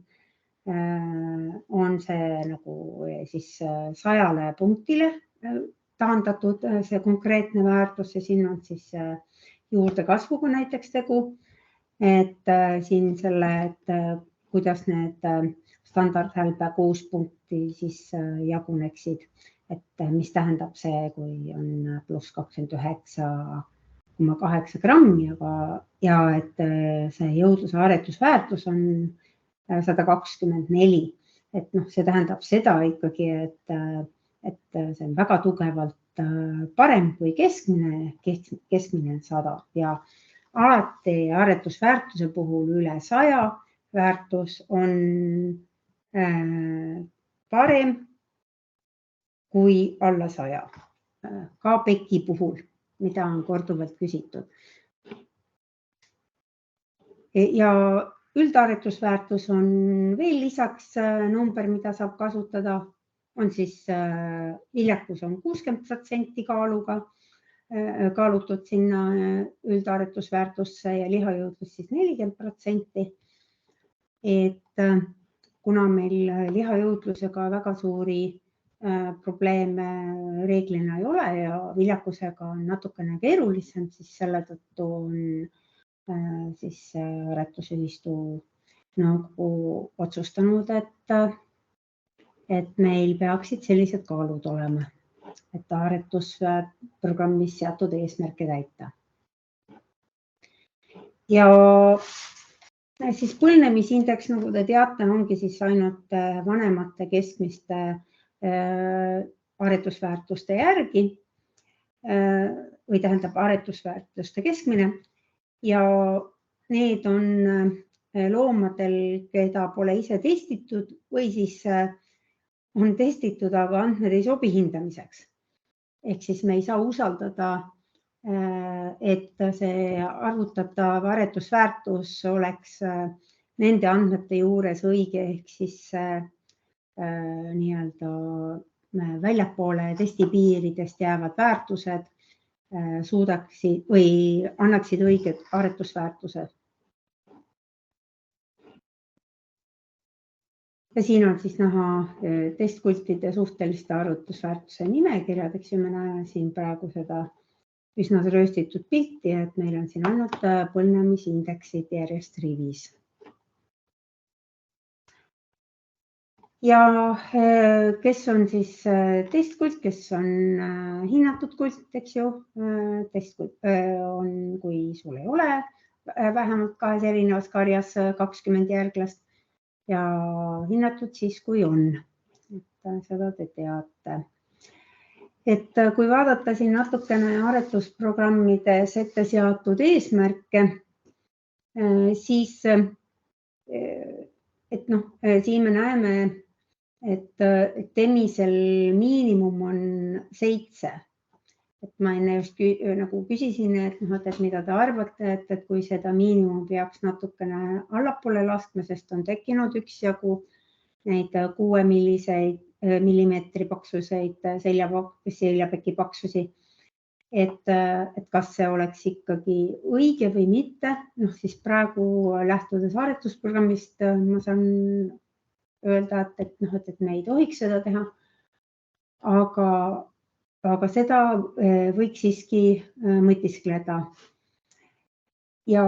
on see nagu siis 100 punktile taandatud see konkreetne väärtus ja siin on siis juurdekasvuga näiteks tegu et siin selle, et kuidas need standardhälbe 6 punkti siis jaguneksid, et mis tähendab see, kui on pluss 29,8 grammi, ja et see jõudluse aretusväärtus on 124. Et see tähendab seda ikkagi, et see on väga tugevalt parem kui keskmine on 100 ja alati aretusväärtuse puhul üle 100 väärtus on parem kui alla 100. Ka PEC-i puhul, mida on korduvalt küsitud. Ja üldaretusväärtus on veel lisaks number, mida saab kasutada. On siis viljakus on 60% kaaluga kaalutud sinna üldaretusväärtusse ja lihajõudlus siis 40%. Et kuna meil lihajõudlusega väga suuri probleeme reeglina ei ole ja viljakusega on natukene keerulisem, siis selle tõttu on siis aretusühistu nõukogu otsustanud, et meil peaksid sellised kaalud olema, et aretusprogrammis seatud eesmärke täita. Ja siis põlvnemisindeks, nagu te teate, ongi siis ainult vanemate keskmiste aretusväärtuste järgi või tähendab aretusväärtuste keskmine ja need on loomadel, keda pole ise testitud või siis on testitud, aga andmed ei sobi hindamiseks. Ehk siis me ei saa usaldada, et see arvutatav aretusväärtus oleks nende andmete juures õige, ehk siis nii-öelda väljapoole testipiiridest jäävad väärtused suudaksid või annaksid õiged aretusväärtused. Ja siin on siis näha testkultide suhteliste arvutusväärtuse nimekirjad, eks ju, me näeme siin praegu seda üsna rööstitud pilti, et meil on siin ainult põlvnemisindeksid järjest rivis. Ja kes on siis testkult, kes on hinnatud kult, eks ju, testkult on, kui sul ei ole vähemalt 2 erinevas karjas 20 järglast, ja hinnatud siis, kui on. Et seda te teate. Et kui vaadata siin natukene aretusprogrammides ette seatud eesmärke, siis siin me näeme, et TEMISel miinimum on 7. Et ma enne just nagu küsisin, et mida te arvate, et kui seda miinimum peaks natukene allapoole laskma, sest on tekkinud üksjagu neid 6 millimeetri paksuseid seljapeki paksusi, et kas see oleks ikkagi õige või mitte. Siis praegu lähtudes aretusprogrammist ma saan öelda, et me ei tohiks seda teha, aga seda võiks siiski mõtiskleda. Ja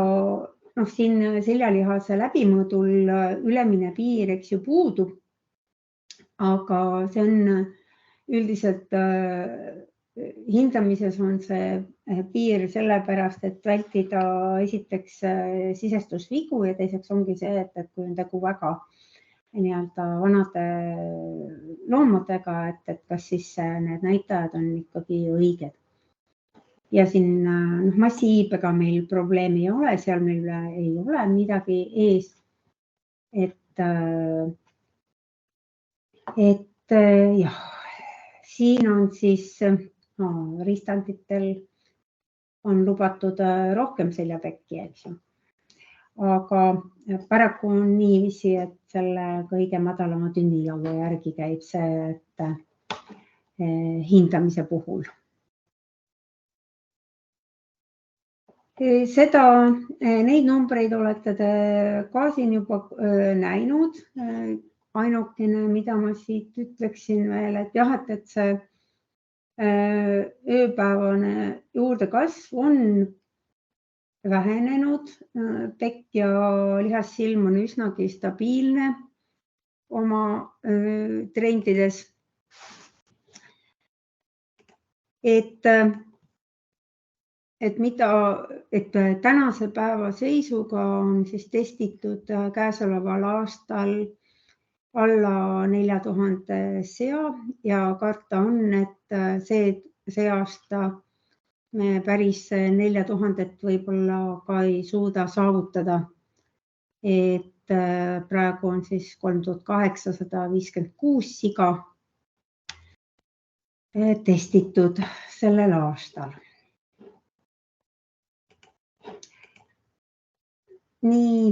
siin seljalihase läbimõõdul ülemine piir, eks ju, puudub, aga see on üldiselt hindamises on see piir sellepärast, et vältida esiteks sisestusvigu ja teiseks ongi see, et kui on tegu väga nii-öelda vanade loomadega, et kas siis need näitajad on ikkagi õiged. Ja siin massiiibega meil probleemi ei ole, seal meil ei ole midagi ees. Et jah, siin on siis riistanditel on lubatud rohkem seljapekki, eks ju. Aga paraku on niiviisi, et selle kõige madalama tünnilaua järgi käib see hindamise puhul. Neid numbreid olete te ka siin juba näinud. Ainukene, mida ma siit ütleksin veel, et jah, et see ööpäevane juurdekasv on vähenenud, pekk ja lihassilm on üsnagi stabiilne oma trendides. Et tänase päeva seisuga on siis testitud käesoleval aastal alla 4000 sea ja karta on, et see aasta me päris 4000 võib-olla ka ei suuda saavutada. Et praegu on siis 3856 siga testitud sellel aastal. Nii,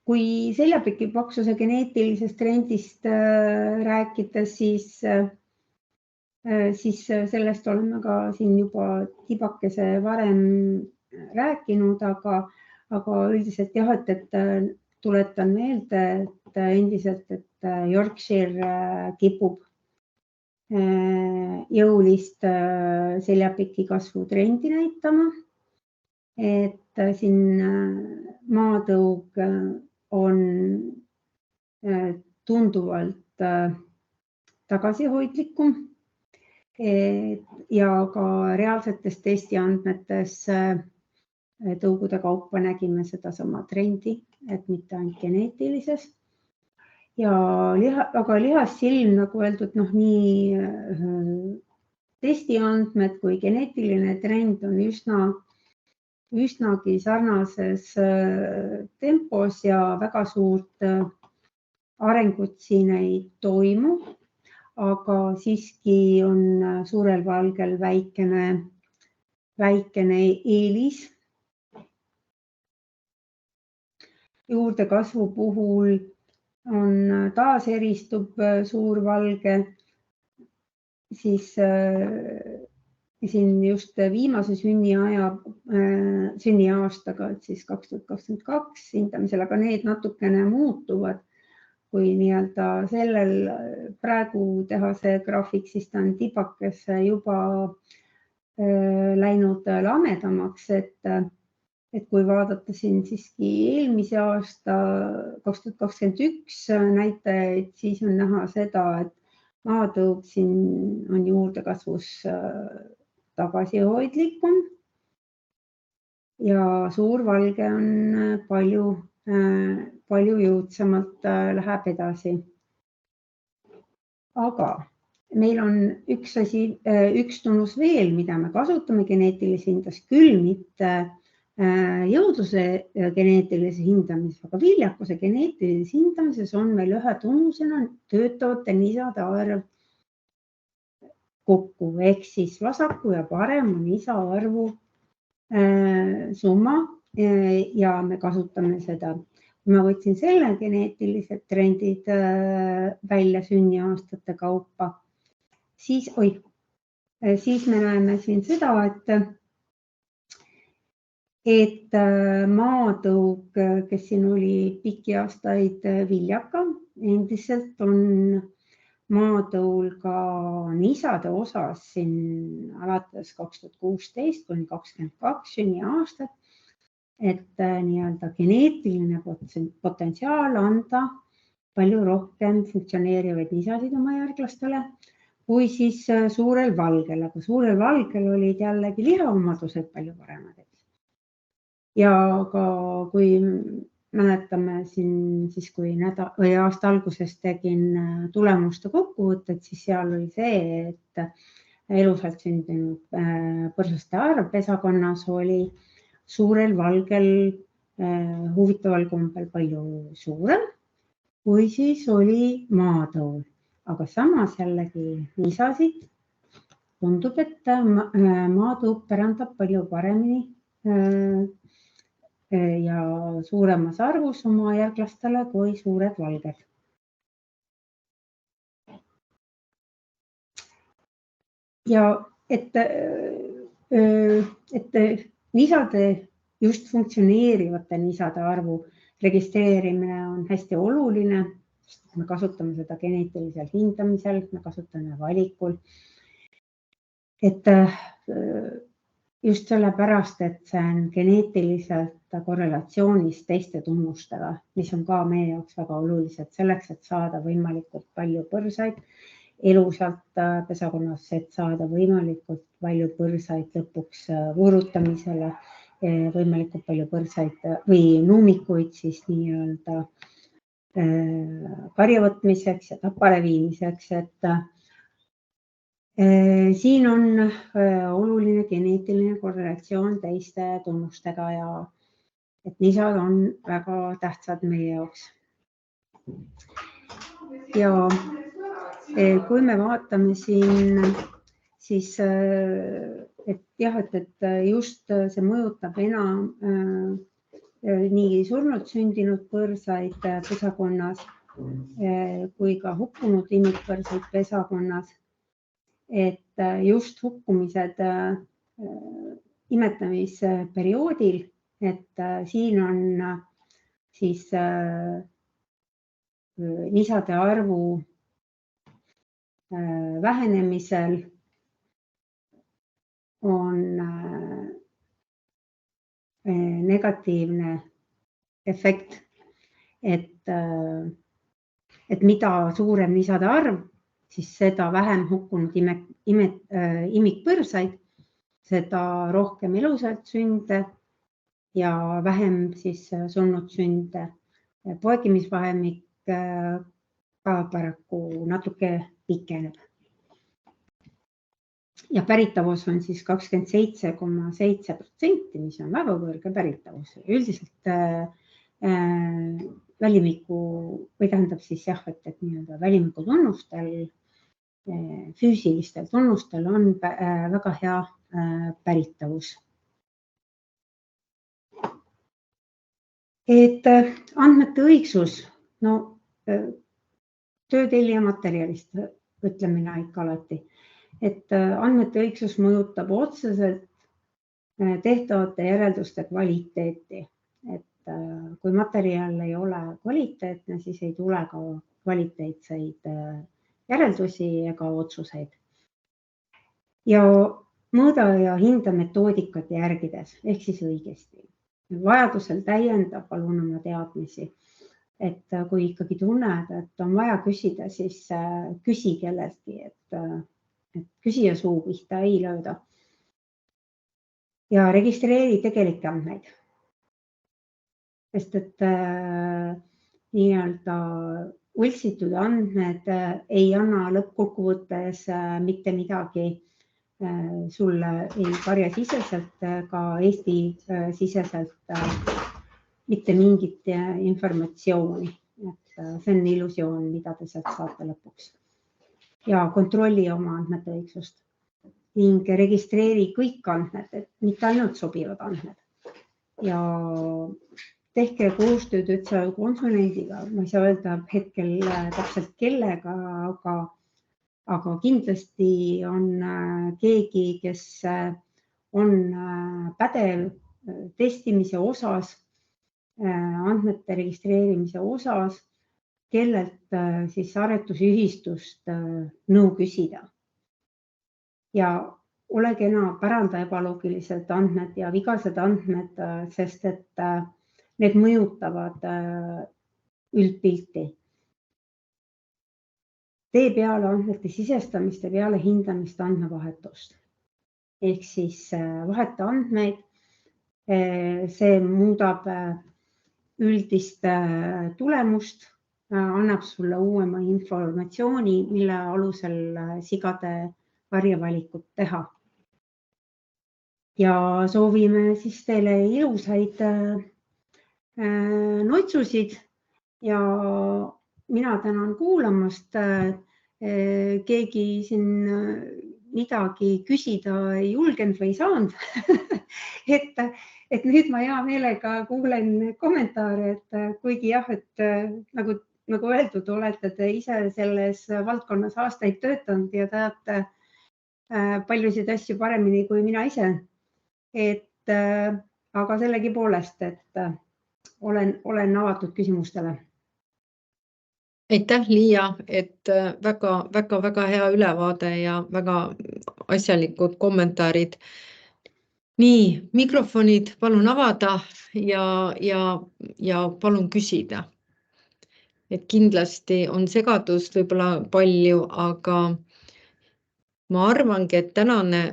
kui seljapeki paksuse geneetilisest trendist rääkida, siis sellest oleme ka siin juba tibakese varem rääkinud, aga üldiselt jah, et tuletan meelde, et endiselt, et Yorkshire kipub jõulist seljapeki kasvu trendi näitama, et siin maatõug on tunduvalt tagasihoidlikum ja ka reaalsetes testiandmetes tõugude kaupa nägime sedasama trendi, et mitte ainult geneetilises. Aga lihassilm, nagu öeldud, nii testiandmed kui geneetiline trend on üsnagi sarnases tempos ja väga suurt arengut siin ei toimu, aga siiski on suurel valgel väikene eelis. Juurdekasvu puhul on taas eristub suur valge, siis siin just viimase sünniaastaga, et siis 2022 hindamisel, aga need natukene muutuvad, kui nii-öelda sellel praegu teha see graafik, siis ta on tibakese juba läinud lamedamaks, et kui vaadata siin siiski eelmise aasta 2021 näitajaid, siis on näha seda, et maatõug siin on juurdekasvus tagasihoidlikum ja suur valge on palju jõudsamalt läheb edasi. Aga meil on üks tunnus veel, mida me kasutame geneetilise hindas, küll mitte jõudluse geneetilises hindamises, aga viljakuse geneetilises hindamises on meil ühe tunnusena töötavate nisade arv kokku, ehk siis vasaku ja parema nisa arvu summa ja me kasutame seda. Ma võtsin selle geneetilised trendid välja sünniaastate kaupa, siis me näeme siin seda, et maatõug, kes siin oli pikki aastaid viljaka, endiselt on maatõul ka nisade osas siin alates 2016 kuni 2022 sünniaastat, et nii-öelda geneetiline potentsiaal anda palju rohkem funktsioneerivaid nisasid oma järglastele kui siis suurel valgel, aga suurel valgel olid jällegi lihaomadused palju paremad. Ja ka kui mäletame siin, siis kui aasta alguses tegin tulemuste kokkuvõtted, siis seal oli see, et elusalt sündinud põrsaste arv pesakonnas oli suurel valgel huvitaval kombel palju suurem, kui siis oli maatõul. Aga samas jällegi nisasid tundub, et maatõug pärandab palju paremini ja suuremas arvus oma järglastele kui suured valged. Ja et nisade, just funktsioneerivate nisade arvu registreerimine on hästi oluline. Me kasutame seda geneetilisel hindamisel, me kasutame valikul. Et just sellepärast, et see on geneetiliselt korrelatsioonis teiste tunnustega, mis on ka meie jaoks väga olulised selleks, et saada võimalikult palju põrsaid elusalt pesakonnast, et saada võimalikult palju põrsaid lõpuks voorutamisele, võimalikult palju põrsaid või nuumikuid siis nii-öelda karjavõtmiseks ja tapale viimiseks, et siin on oluline geneetiline korrelatsioon teiste tunnustega ja et nisad on väga tähtsad meie jaoks. Ja kui me vaatame siin, siis et jah, et just see mõjutab enam nii surnud sündinud põrsaid pesakonnas kui ka hukkunud imikpõrsaid pesakonnas. Et just hukkumised imetamisperioodil, et siin on siis nisade arvu vähenemisel on negatiivne efekt, et mida suurem nisade arv, siis seda vähem hukkunud imikpõrsaid, seda rohkem elusalt sünde ja vähem siis surnud sünde. Poegimisvahemik ka paraku natuke pikeneb. Ja päritavus on siis 27,7%, mis on väga kõrge päritavus. Üldiselt välimiku või tähendab siis jah, et nii-öelda välimiku tunnustel, füüsilistel tunnustel on väga hea päritavus. Et andmete õigsus, no töötellija materjalist ütlen mina ikka alati, et andmete õigsus mõjutab otseselt tehtavate järelduste kvaliteeti. Et kui materjal ei ole kvaliteetne, siis ei tule ka kvaliteetseid järeldusi ega otsuseid. Ja mõõda ja hinda metoodikat järgides, ehk siis õigesti. Vajadusel täienda palun oma teadmisi. Et kui ikkagi tunned, et on vaja küsida, siis küsi kelleltki, et küsija suu pihta ei lööda. Ja registreeri tegelikke andmeid. Sest et nii-öelda võltsitud andmed ei anna lõppkokkuvõttes mitte midagi sulle ei karjasiseselt ka Eesti siseselt mitte mingit informatsiooni. See on illusioon, mida te sealt saate lõpuks. Ja kontrolli oma andmete õigsust ning registreeri kõik andmed, et mitte ainult sobivad andmed. Ja tehke koostööd konsulendiga, ma ei saa öelda hetkel täpselt kellega, aga kindlasti on keegi, kes on pädev testimise osas, andmete registreerimise osas, kellelt siis aretusühistust nõu küsida. Ja ole kena, päranda ebaloogilised andmed ja vigased andmed, sest et need mõjutavad üldpilti. Tee peale andmete sisestamist ja peale hindamist andmevahetust. Ehk siis vaheta andmeid, see muudab üldist tulemust, annab sulle uuema informatsiooni, mille alusel sigade karjavalikut teha. Ja soovime siis teile ilusaid noitsusid ja mina tänan kuulamast. Keegi siin midagi küsida ei julgenud või ei saanud. et nüüd ma hea meelega kuulen kommentaare, et kuigi jah, et nagu öeldud, olete te ise selles valdkonnas aastaid töötanud ja teate paljusid asju paremini kui mina ise. Aga sellegipoolest, et olen avatud küsimustele. Aitäh, Liia, et väga hea ülevaade ja väga asjalikud kommentaarid. Nii, mikrofonid palun avada ja palun küsida. Et kindlasti on segadust võib-olla palju, aga ma arvangi, et tänane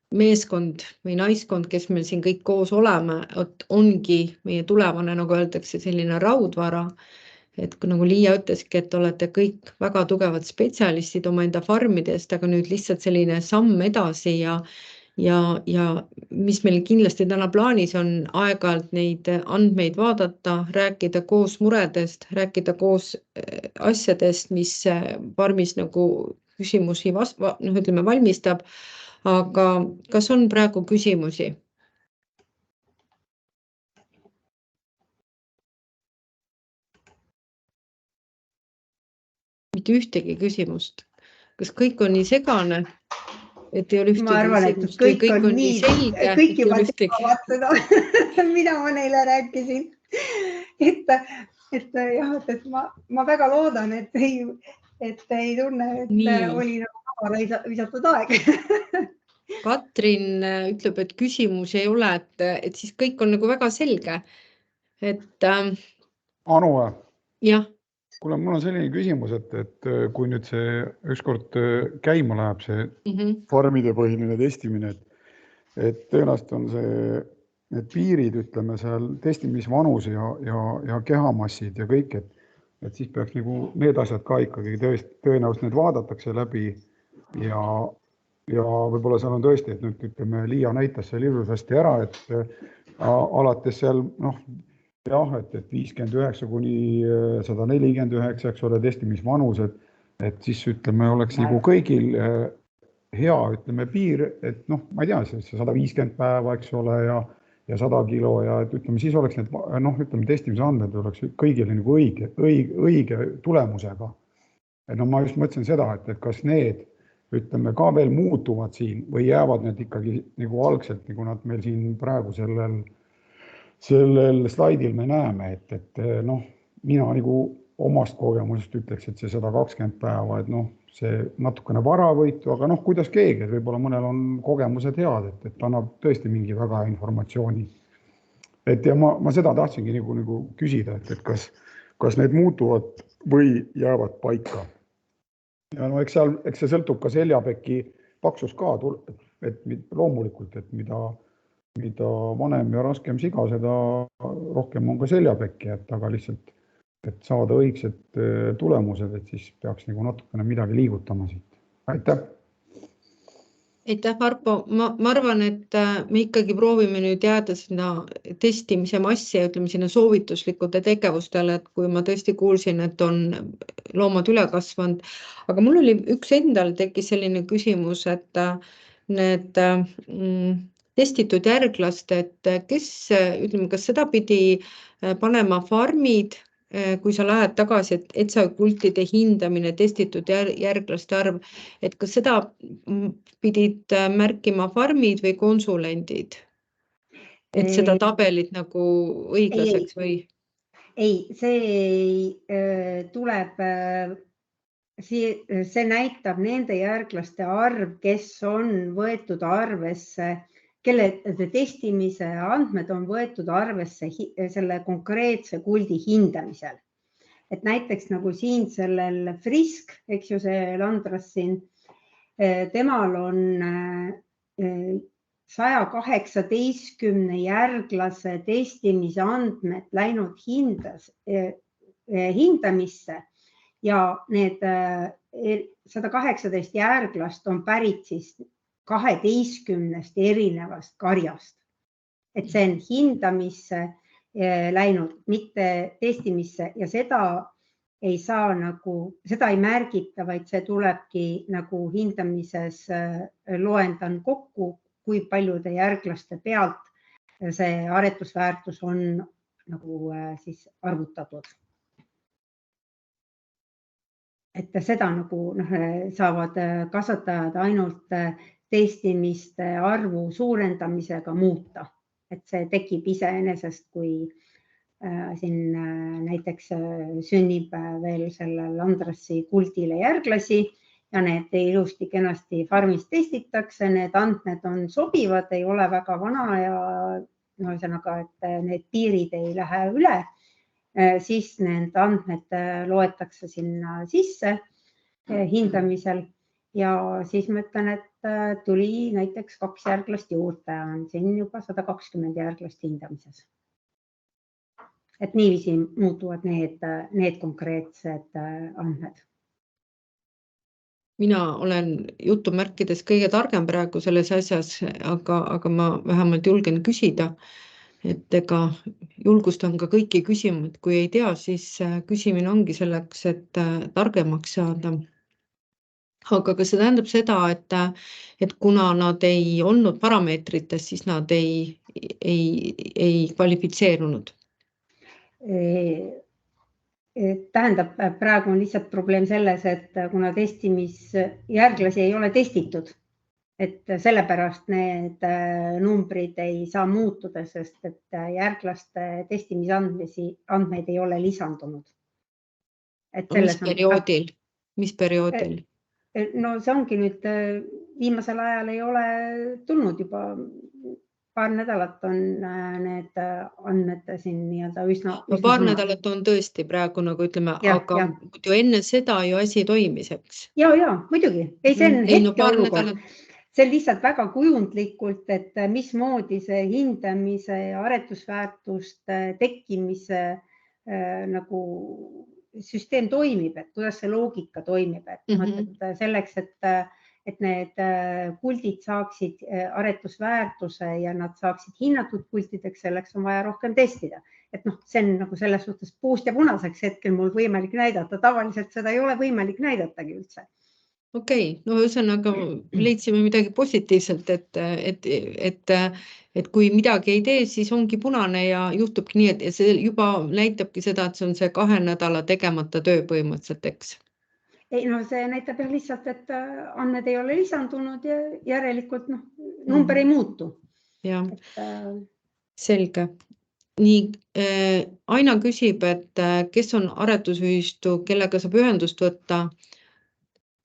meeskond või naiskond, kes meil siin kõik koos oleme, ongi meie tulevane, nagu öeldakse, selline raudvara. Et kui nagu Liia ütleski, et olete kõik väga tugevad spetsialistid omaenda farmidest, aga nüüd lihtsalt selline samm edasi ja mis meil kindlasti täna plaanis on aeg-ajalt neid andmeid vaadata, rääkida koos muredest, rääkida koos asjadest, mis farmis nagu küsimusi valmistab. Aga kas on praegu küsimusi? Mitte ühtegi küsimust. Kas kõik on nii segane, et ei ole ühtegi Ma arvan, et küsimust või kõik on nii selge, kõik juba teavad seda, mida ma neile rääkisin. Et ma väga loodan, et ei tunne, et oli nagu visatud aeg. Katrin ütleb, et küsimusi ei ole, et siis kõik on nagu väga selge. Anu, jah. Kuule, mul on selline küsimus, et kui nüüd see ükskord käima läheb, see farmide põhiline testimine, et tõenäoliselt on need piirid, ütleme seal testimisvanus ja kehamassid ja kõik, et siis peaks nagu need asjad ka ikkagi tõenäoliselt need vaadatakse läbi ja võib-olla seal on tõesti, et nüüd ütleme, Liia näitas seal ilusasti ära, et alates seal, jah, et 59 kuni 149, eks ole, testimisvanus, et siis ütleme, oleks nagu kõigil hea, ütleme, piir, et ma ei tea, see 150 päeva, eks ole, ja 100 kilo ja et ütleme, siis oleks need, ütleme, testimise andmed oleks kõigile nagu õige tulemusega. Et ma just mõtlesin seda, et kas need, ütleme, ka veel muutuvad siin või jäävad need ikkagi nagu algselt, nagu nad meil siin praegu sellel slaidil me näeme, et mina nagu omast kogemusest ütleks, et see 120 päeva, et see natukene varavõitu, aga kuidas keegi, et võib-olla mõnel on kogemused head, et annab tõesti mingi väga informatsiooni. Ja ma seda tahtsingi nagu küsida, et kas need muutuvad või jäävad paika. Ja eks see sõltub ka seljapeki paksus ka, et loomulikult, et mida vanem ja raskem siga, seda rohkem on ka seljapekki, aga lihtsalt, et saada õigsed tulemused, et siis peaks nagu natukene midagi liigutama siit. Aitäh! Aitäh, Varpo! Ma arvan, et me ikkagi proovime nüüd jääda sinna testimise massi ja ütleme sinna soovituslikute tegevustele, et kui ma tõesti kuulsin, et on loomad üle kasvanud, aga mul oli üks endal tekkis selline küsimus, et need testitud järglast, et kes, ütleme, kas seda pidi panema farmid, kui sa lähed tagasi, et etsakultide hindamine, testitud järglaste arv, et kas seda pidid märkima farmid või konsulendid? Et seda tabelit nagu õiglaseks või? Ei, see tuleb, see näitab nende järglaste arv, kes on võetud arvesse, kelle testimise andmed on võetud arvesse selle konkreetse kuldi hindamisel. Et näiteks nagu siin sellel Frisk, eks ju see Landras siin, temal on 118 järglase testimise andmed läinud hindamisse ja need 118 järglast on pärit siis 12 erinevast karjast. Et see on hindamisse läinud, mitte testimisse ja seda ei saa nagu, seda ei märgita, vaid see tulebki nagu hindamises loendan kokku, kui paljude järglaste pealt see aretusväärtus on nagu siis arvutatud. Et seda nagu saavad kasvatajad ainult testimiste arvu suurendamisega muuta, et see tekib iseenesest, kui siin näiteks sünnib veel selle Landrasi kuldile järglasi ja need ilusti kenasti farmis testitakse, need andmed on sobivad, ei ole väga vana ja ühesõnaga, et need piirid ei lähe üle, siis need andmed loetakse sinna sisse hindamisel ja siis ma ütlen, et tuli näiteks 2 järglast juurde, on siin juba 120 järglast hindamises. Et niiviisi muutuvad need konkreetsed andmed. Mina olen jutumärkides kõige targem praegu selles asjas, aga ma vähemalt julgen küsida, et ega julgustan ka kõiki küsima, et kui ei tea, siis küsimine ongi selleks, et targemaks saada. Aga kas see tähendab seda, et kuna nad ei olnud parameetrites, siis nad ei kvalifitseerunud? Tähendab, praegu on lihtsalt probleem selles, et kuna testimisjärglasi ei ole testitud, et sellepärast need numbrid ei saa muutuda, sest et järglaste testimisandmeid ei ole lisandunud. Mis perioodil? No see ongi nüüd viimasel ajal ei ole tulnud juba paar nädalat on need andmed siin nii-öelda üsna paar nädalat on tõesti praegu, nagu ütleme, aga ju enne seda ju asi toimis, eks? Ja, muidugi. Ei, see on hetke olukord. See on lihtsalt väga kujundlikult, et mismoodi see hindamise ja aretusväärtuste tekkimise nagu süsteem toimib, et kuidas see loogika toimib, et selleks, et need kuldid saaksid aretusväärtuse ja nad saaksid hinnatud kuldideks, selleks on vaja rohkem testida. Et see on nagu selles suhtes puust ja punaseks hetkel mul võimalik näidata. Tavaliselt seda ei ole võimalik näidatagi üldse. Okei, no ühesõnaga leidsime midagi positiivselt, et kui midagi ei tee, siis ongi punane ja juhtubki nii, et see juba näitabki seda, et see on see 2 nädala tegemata töö põhimõtteliselt, eks? Ei, no see näitab lihtsalt, et andmed ei ole lisandunud ja järelikult number ei muutu. Ja, selge. Nii, Aina küsib, et kes on aretusühistu, kellega saab ühendust võtta?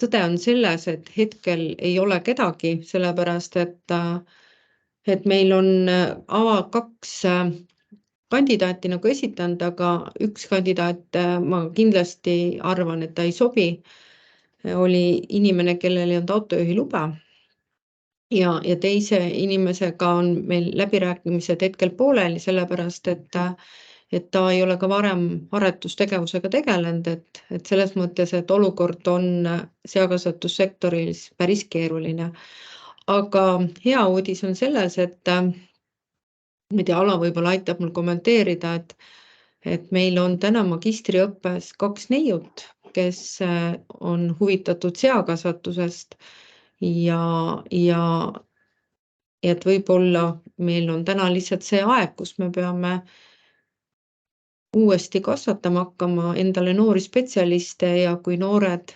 Tõde on selles, et hetkel ei ole kedagi, sellepärast, et meil on 2 kandidaati nagu esitanud, aga üks kandidaat, ma kindlasti arvan, et ta ei sobi, oli inimene, kellel ei olnud autojuhi luba ja teise inimesega on meil läbirääkimised hetkel pooleli, sellepärast, et ta ei ole ka varem aretustegevusega tegelenud, et selles mõttes, et olukord on seakasvatussektoris päris keeruline. Aga hea uudis on selles, et ma ei tea, Ala võib-olla aitab mul kommenteerida, et meil on täna magistriõppes 2 neiut, kes on huvitatud seakasvatusest ja et võib-olla meil on täna lihtsalt see aeg, kus me peame uuesti kasvatama hakkama endale noori spetsialiste ja kui noored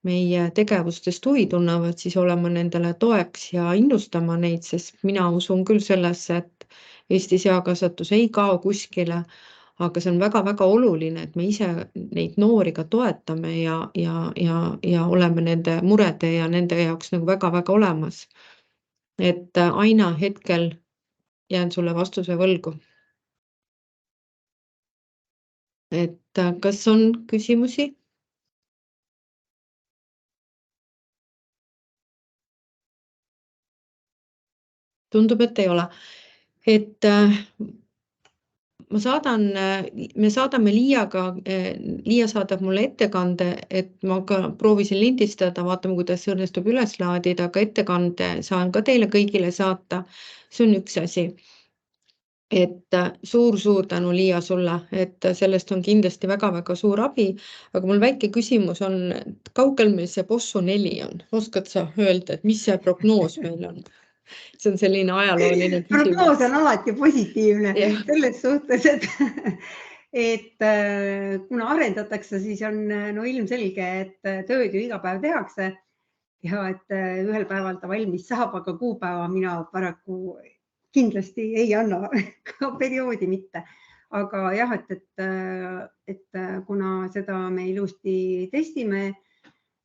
meie tegevustest huvi tunnevad, siis olema nendele toeks ja innustama neid, sest mina usun küll sellesse, et Eesti seakasvatus ei kao kuskile, aga see on väga-väga oluline, et me ise neid noori ka toetame ja oleme nende murede ja nende jaoks nagu väga-väga olemas. Et Aina hetkel jään sulle vastuse võlgu. Et kas on küsimusi? Tundub, et ei ole. Et me saadame Liiaga, Liia saadab mulle ettekande, et ma ka proovisin lindistada, vaatame, kuidas see õnnestub üles laadida, aga ettekande saan ka teile kõigile saata. See on üks asi. Et suur tänu Liia sulle, et sellest on kindlasti väga-väga suur abi, aga mul väike küsimus on, kaugel meil see Bossu 4 on? Oskad sa öelda, et mis see prognoos meil on? See on selline ajalooline küsimus. Prognoos on alati positiivne selles suhtes, et kuna arendatakse, siis on ilmselge, et tööd ju iga päev tehakse ja et ühel päeval ta valmis saab, aga kuupäeva mina paraku kindlasti ei anna, ka perioodi mitte. Aga jah, et kuna seda me ilusti testime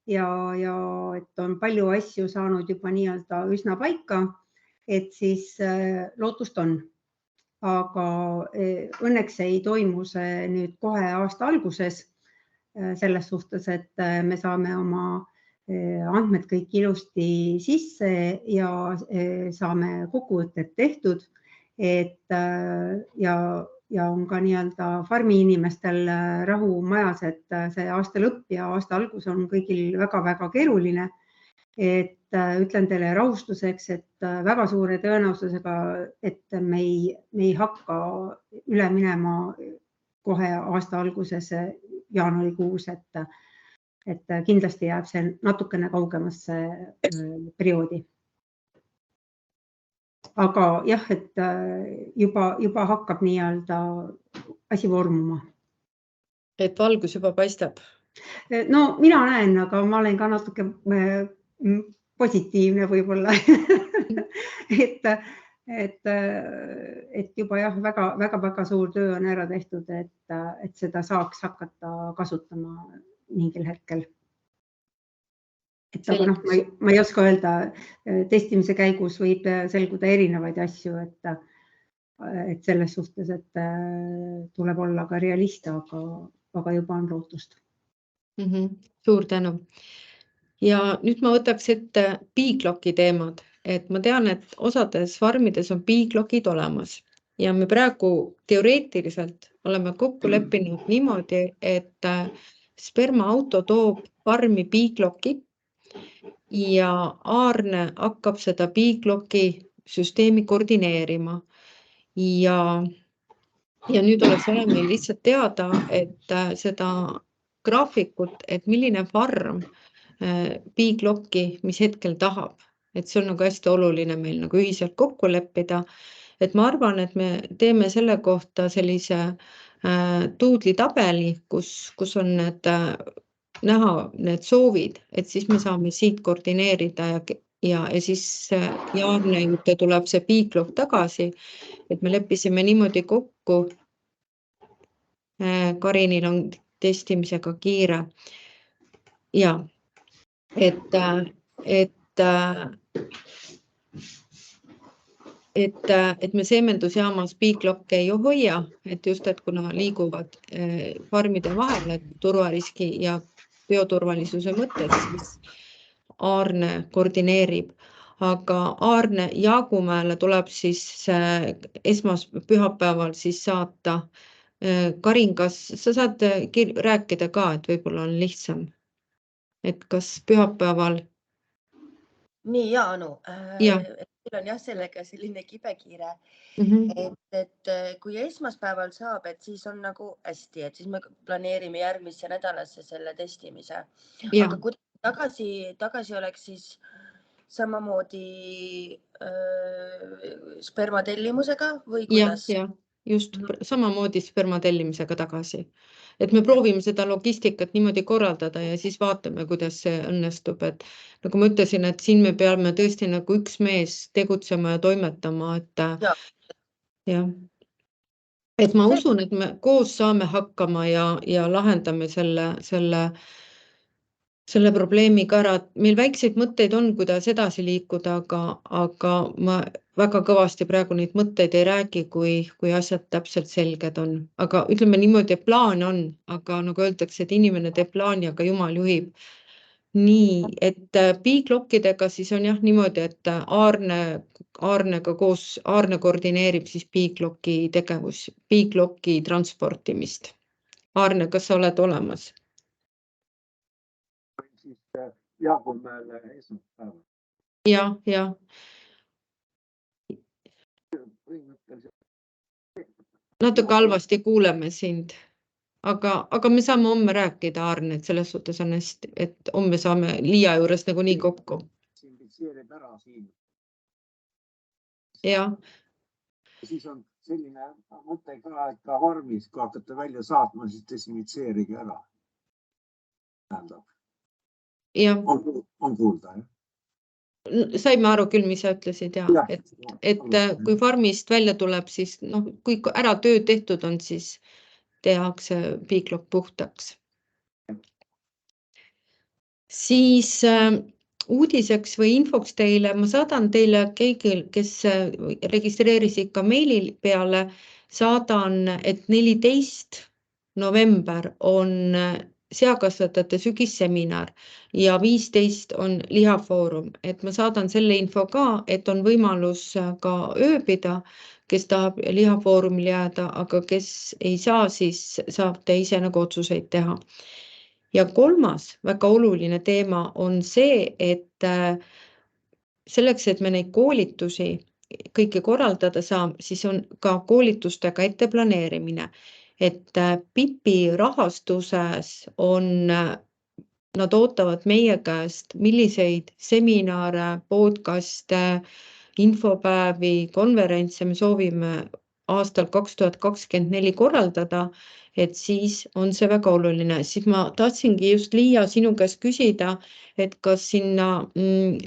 ja et on palju asju saanud juba nii-öelda üsna paika, et siis lootust on. Aga õnneks ei toimu see nüüd kohe aasta alguses selles suhtes, et me saame oma andmed kõik ilusti sisse ja saame kokkuvõtted tehtud, ja on ka nii-öelda farmi inimestel rahu majas, et see aasta lõpp ja aasta algus on kõigil väga-väga keeruline. Et ütlen teile rahustuseks, et väga suure tõenäosusega, et me ei hakka üle minema kohe aasta alguses jaanuarikuus, et kindlasti jääb see natukene kaugemasse perioodi. Aga jah, et juba hakkab nii-öelda asi vormuma. Et valgus juba paistab? No mina näen, aga ma olen ka natuke positiivne võib-olla. et juba jah, väga suur töö on ära tehtud, et seda saaks hakata kasutama mingil hetkel. Aga ma ei oska öelda, testimise käigus võib selguda erinevaid asju, et selles suhtes, et tuleb olla ka realist, aga juba on lootust. Suur tänu. Ja nüüd ma võtaks ette piiklokki teemad, et ma tean, et osades farmides on piiklokid olemas ja me praegu teoreetiliselt oleme kokku leppinud niimoodi, et spermaauto toob farmi piikloki ja Aarne hakkab seda piikloki süsteemi koordineerima. Ja nüüd oleks vaja meil lihtsalt teada, et seda graafikut, et milline farm piiklokki, mis hetkel tahab. Et see on nagu hästi oluline meil nagu ühiselt kokku leppida. Et ma arvan, et me teeme selle kohta sellise tuudlitabeli, kus on näha need soovid, et siis me saame siit koordineerida ja siis Jaarne juurde tuleb see piiklokk tagasi, et me leppisime niimoodi kokku. Karinil on testimisega kiire. Ja, et me seemendusjaamas piiklokke ei hoia, et just, et kuna liiguvad farmide vahel, turvariski ja bioturvalisuse mõttes, siis Aarne koordineerib. Aga Aarne Jaagumäele tuleb siis pühapäeval siis saata. Karin, kas sa saad rääkida ka, et võib-olla on lihtsam? Et kas pühapäeval? Nii, Anu. Meil on jah sellega selline kibekiire, et kui esmaspäeval saab, et siis on nagu hästi, et siis me planeerime järgmisse nädalasse selle testimise. Aga kui tagasi oleks siis samamoodi spermatellimusega või kuidas? Ja, just samamoodi spermatellimisega tagasi. Et me proovime seda logistikat niimoodi korraldada ja siis vaatame, kuidas see õnnestub. Et nagu ma ütlesin, et siin me peame tõesti nagu üks mees tegutsema ja toimetama. Et ma usun, et me koos saame hakkama ja lahendame selle probleemiga ära. Meil väikseid mõtteid on, kuidas edasi liikuda, aga ma väga kõvasti praegu neid mõtteid ei räägi, kui asjad täpselt selged on. Aga ütleme niimoodi, et plaan on, aga nagu öeldakse, et inimene teeb plaani, aga Jumal juhib. Nii, et piiklokkidega siis on jah niimoodi, et Aarnega koos Aarne koordineerib siis piiklokki tegevus, piiklokki transportimist. Aarne, kas sa oled olemas? Jaagumäele esmaspäeval. Ja. Natuke halvasti kuuleme sind, aga me saame homme rääkida, Aarne, et selles suhtes on hästi, et homme saame Liia juures nagu nii kokku. Sinditseerib ära siin. Ja. Siis on selline mõte ka, et ka vormis, kui hakkate välja saatma, siis desinitseerige ära. Tähendab. On kuulda, jah? Saime aru küll, mis sa ütlesid, et kui farmist välja tuleb, siis kui ära töö tehtud on, siis tehakse piiklokk puhtaks. Siis uudiseks või infoks teile, ma saadan teile kõigil, kes registreerisid ka meili peale, saadan, et 14. november on seakasvatajate sügisseminar ja 15 on lihafoorum, et ma saadan selle info ka, et on võimalus ka ööbida, kes tahab lihafoorumil jääda, aga kes ei saa, siis saab te ise nagu otsuseid teha. Ja kolmas väga oluline teema on see, et selleks, et me neid koolitusi kõike korraldada saab, siis on ka koolitustega ette planeerimine. Et PIP-i rahastuses on, nad ootavad meie käest, milliseid seminare, podcaste, infopäevi, konverentse me soovime aastal 2024 korraldada, et siis on see väga oluline. Siis ma tahtsingi just, Liia, sinu käest küsida, et kas sinna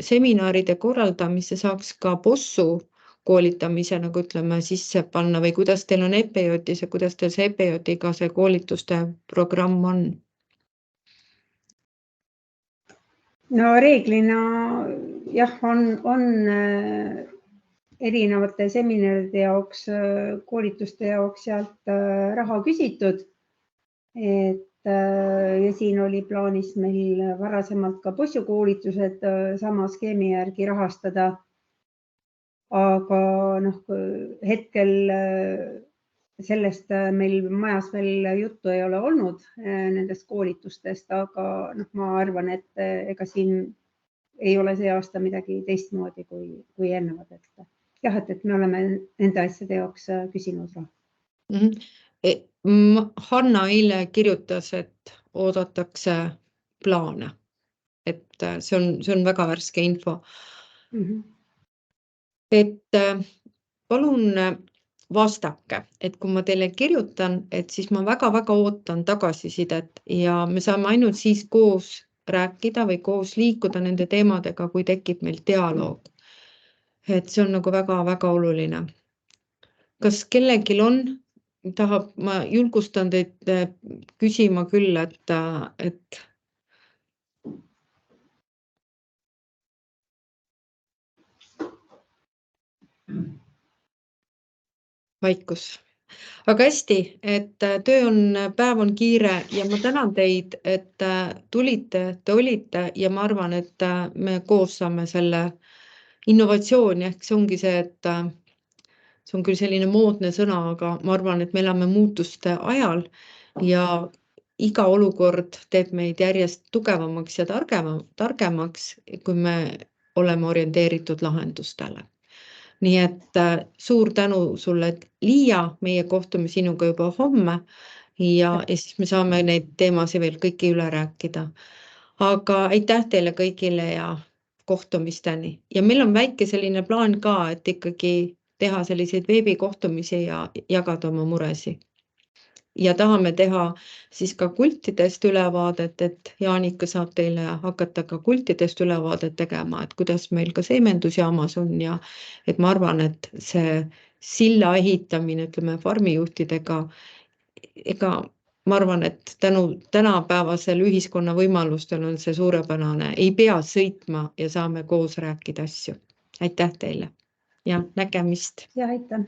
seminaride korraldamisse saaks ka possu koolitamise, nagu ütleme, sisse panna või kuidas teil on EPJ-is ja kuidas teil see EPJ-iga see koolituste programm on? No reeglina jah, on erinevate seminaride jaoks, koolituste jaoks sealt raha küsitud. Ja siin oli plaanis meil varasemalt ka possukoolitused sama skeemi järgi rahastada. Aga hetkel sellest meil majas veel juttu ei ole olnud nendest koolitustest, aga ma arvan, et ega siin ei ole see aasta midagi teistmoodi kui eelnevad. Jah, et me oleme nende asjade jaoks küsinud raha. Hanna eile kirjutas, et oodatakse plaane, et see on väga värske info. Et palun vastake, et kui ma teile kirjutan, et siis ma väga-väga ootan tagasisidet ja me saame ainult siis koos rääkida või koos liikuda nende teemadega, kui tekib meil dialoog. Et see on nagu väga-väga oluline. Kas kellelgi on, ma julgustan teid küsima küll, et vaikus. Aga hästi, et päev on kiire ja ma tänan teid, et tulite, te olite ja ma arvan, et me koos saame selle innovatsiooni, ehk see ongi see, et see on küll selline moodne sõna, aga ma arvan, et me elame muutuste ajal ja iga olukord teeb meid järjest tugevamaks ja targemaks, kui me oleme orienteeritud lahendustele. Nii et suur tänu sulle, Liia, meie kohtume sinuga juba homme ja siis me saame neid teemasid veel kõiki üle rääkida. Aga aitäh teile kõigile ja kohtumisteni. Ja meil on väike selline plaan ka, et ikkagi teha selliseid veebikohtumisi ja jagada oma muresi. Ja tahame teha siis ka kultidest ülevaadet, et Jaanika saab teile hakata ka kultidest ülevaadet tegema, et kuidas meil ka seemendusjaamas on ja et ma arvan, et see silla ehitamine, ütleme, farmijuhtidega, ega ma arvan, et tänu tänapäevasel ühiskonna võimalustel on see suurepärane, ei pea sõitma ja saame koos rääkida asju. Aitäh teile ja nägemist. Ja aitäh.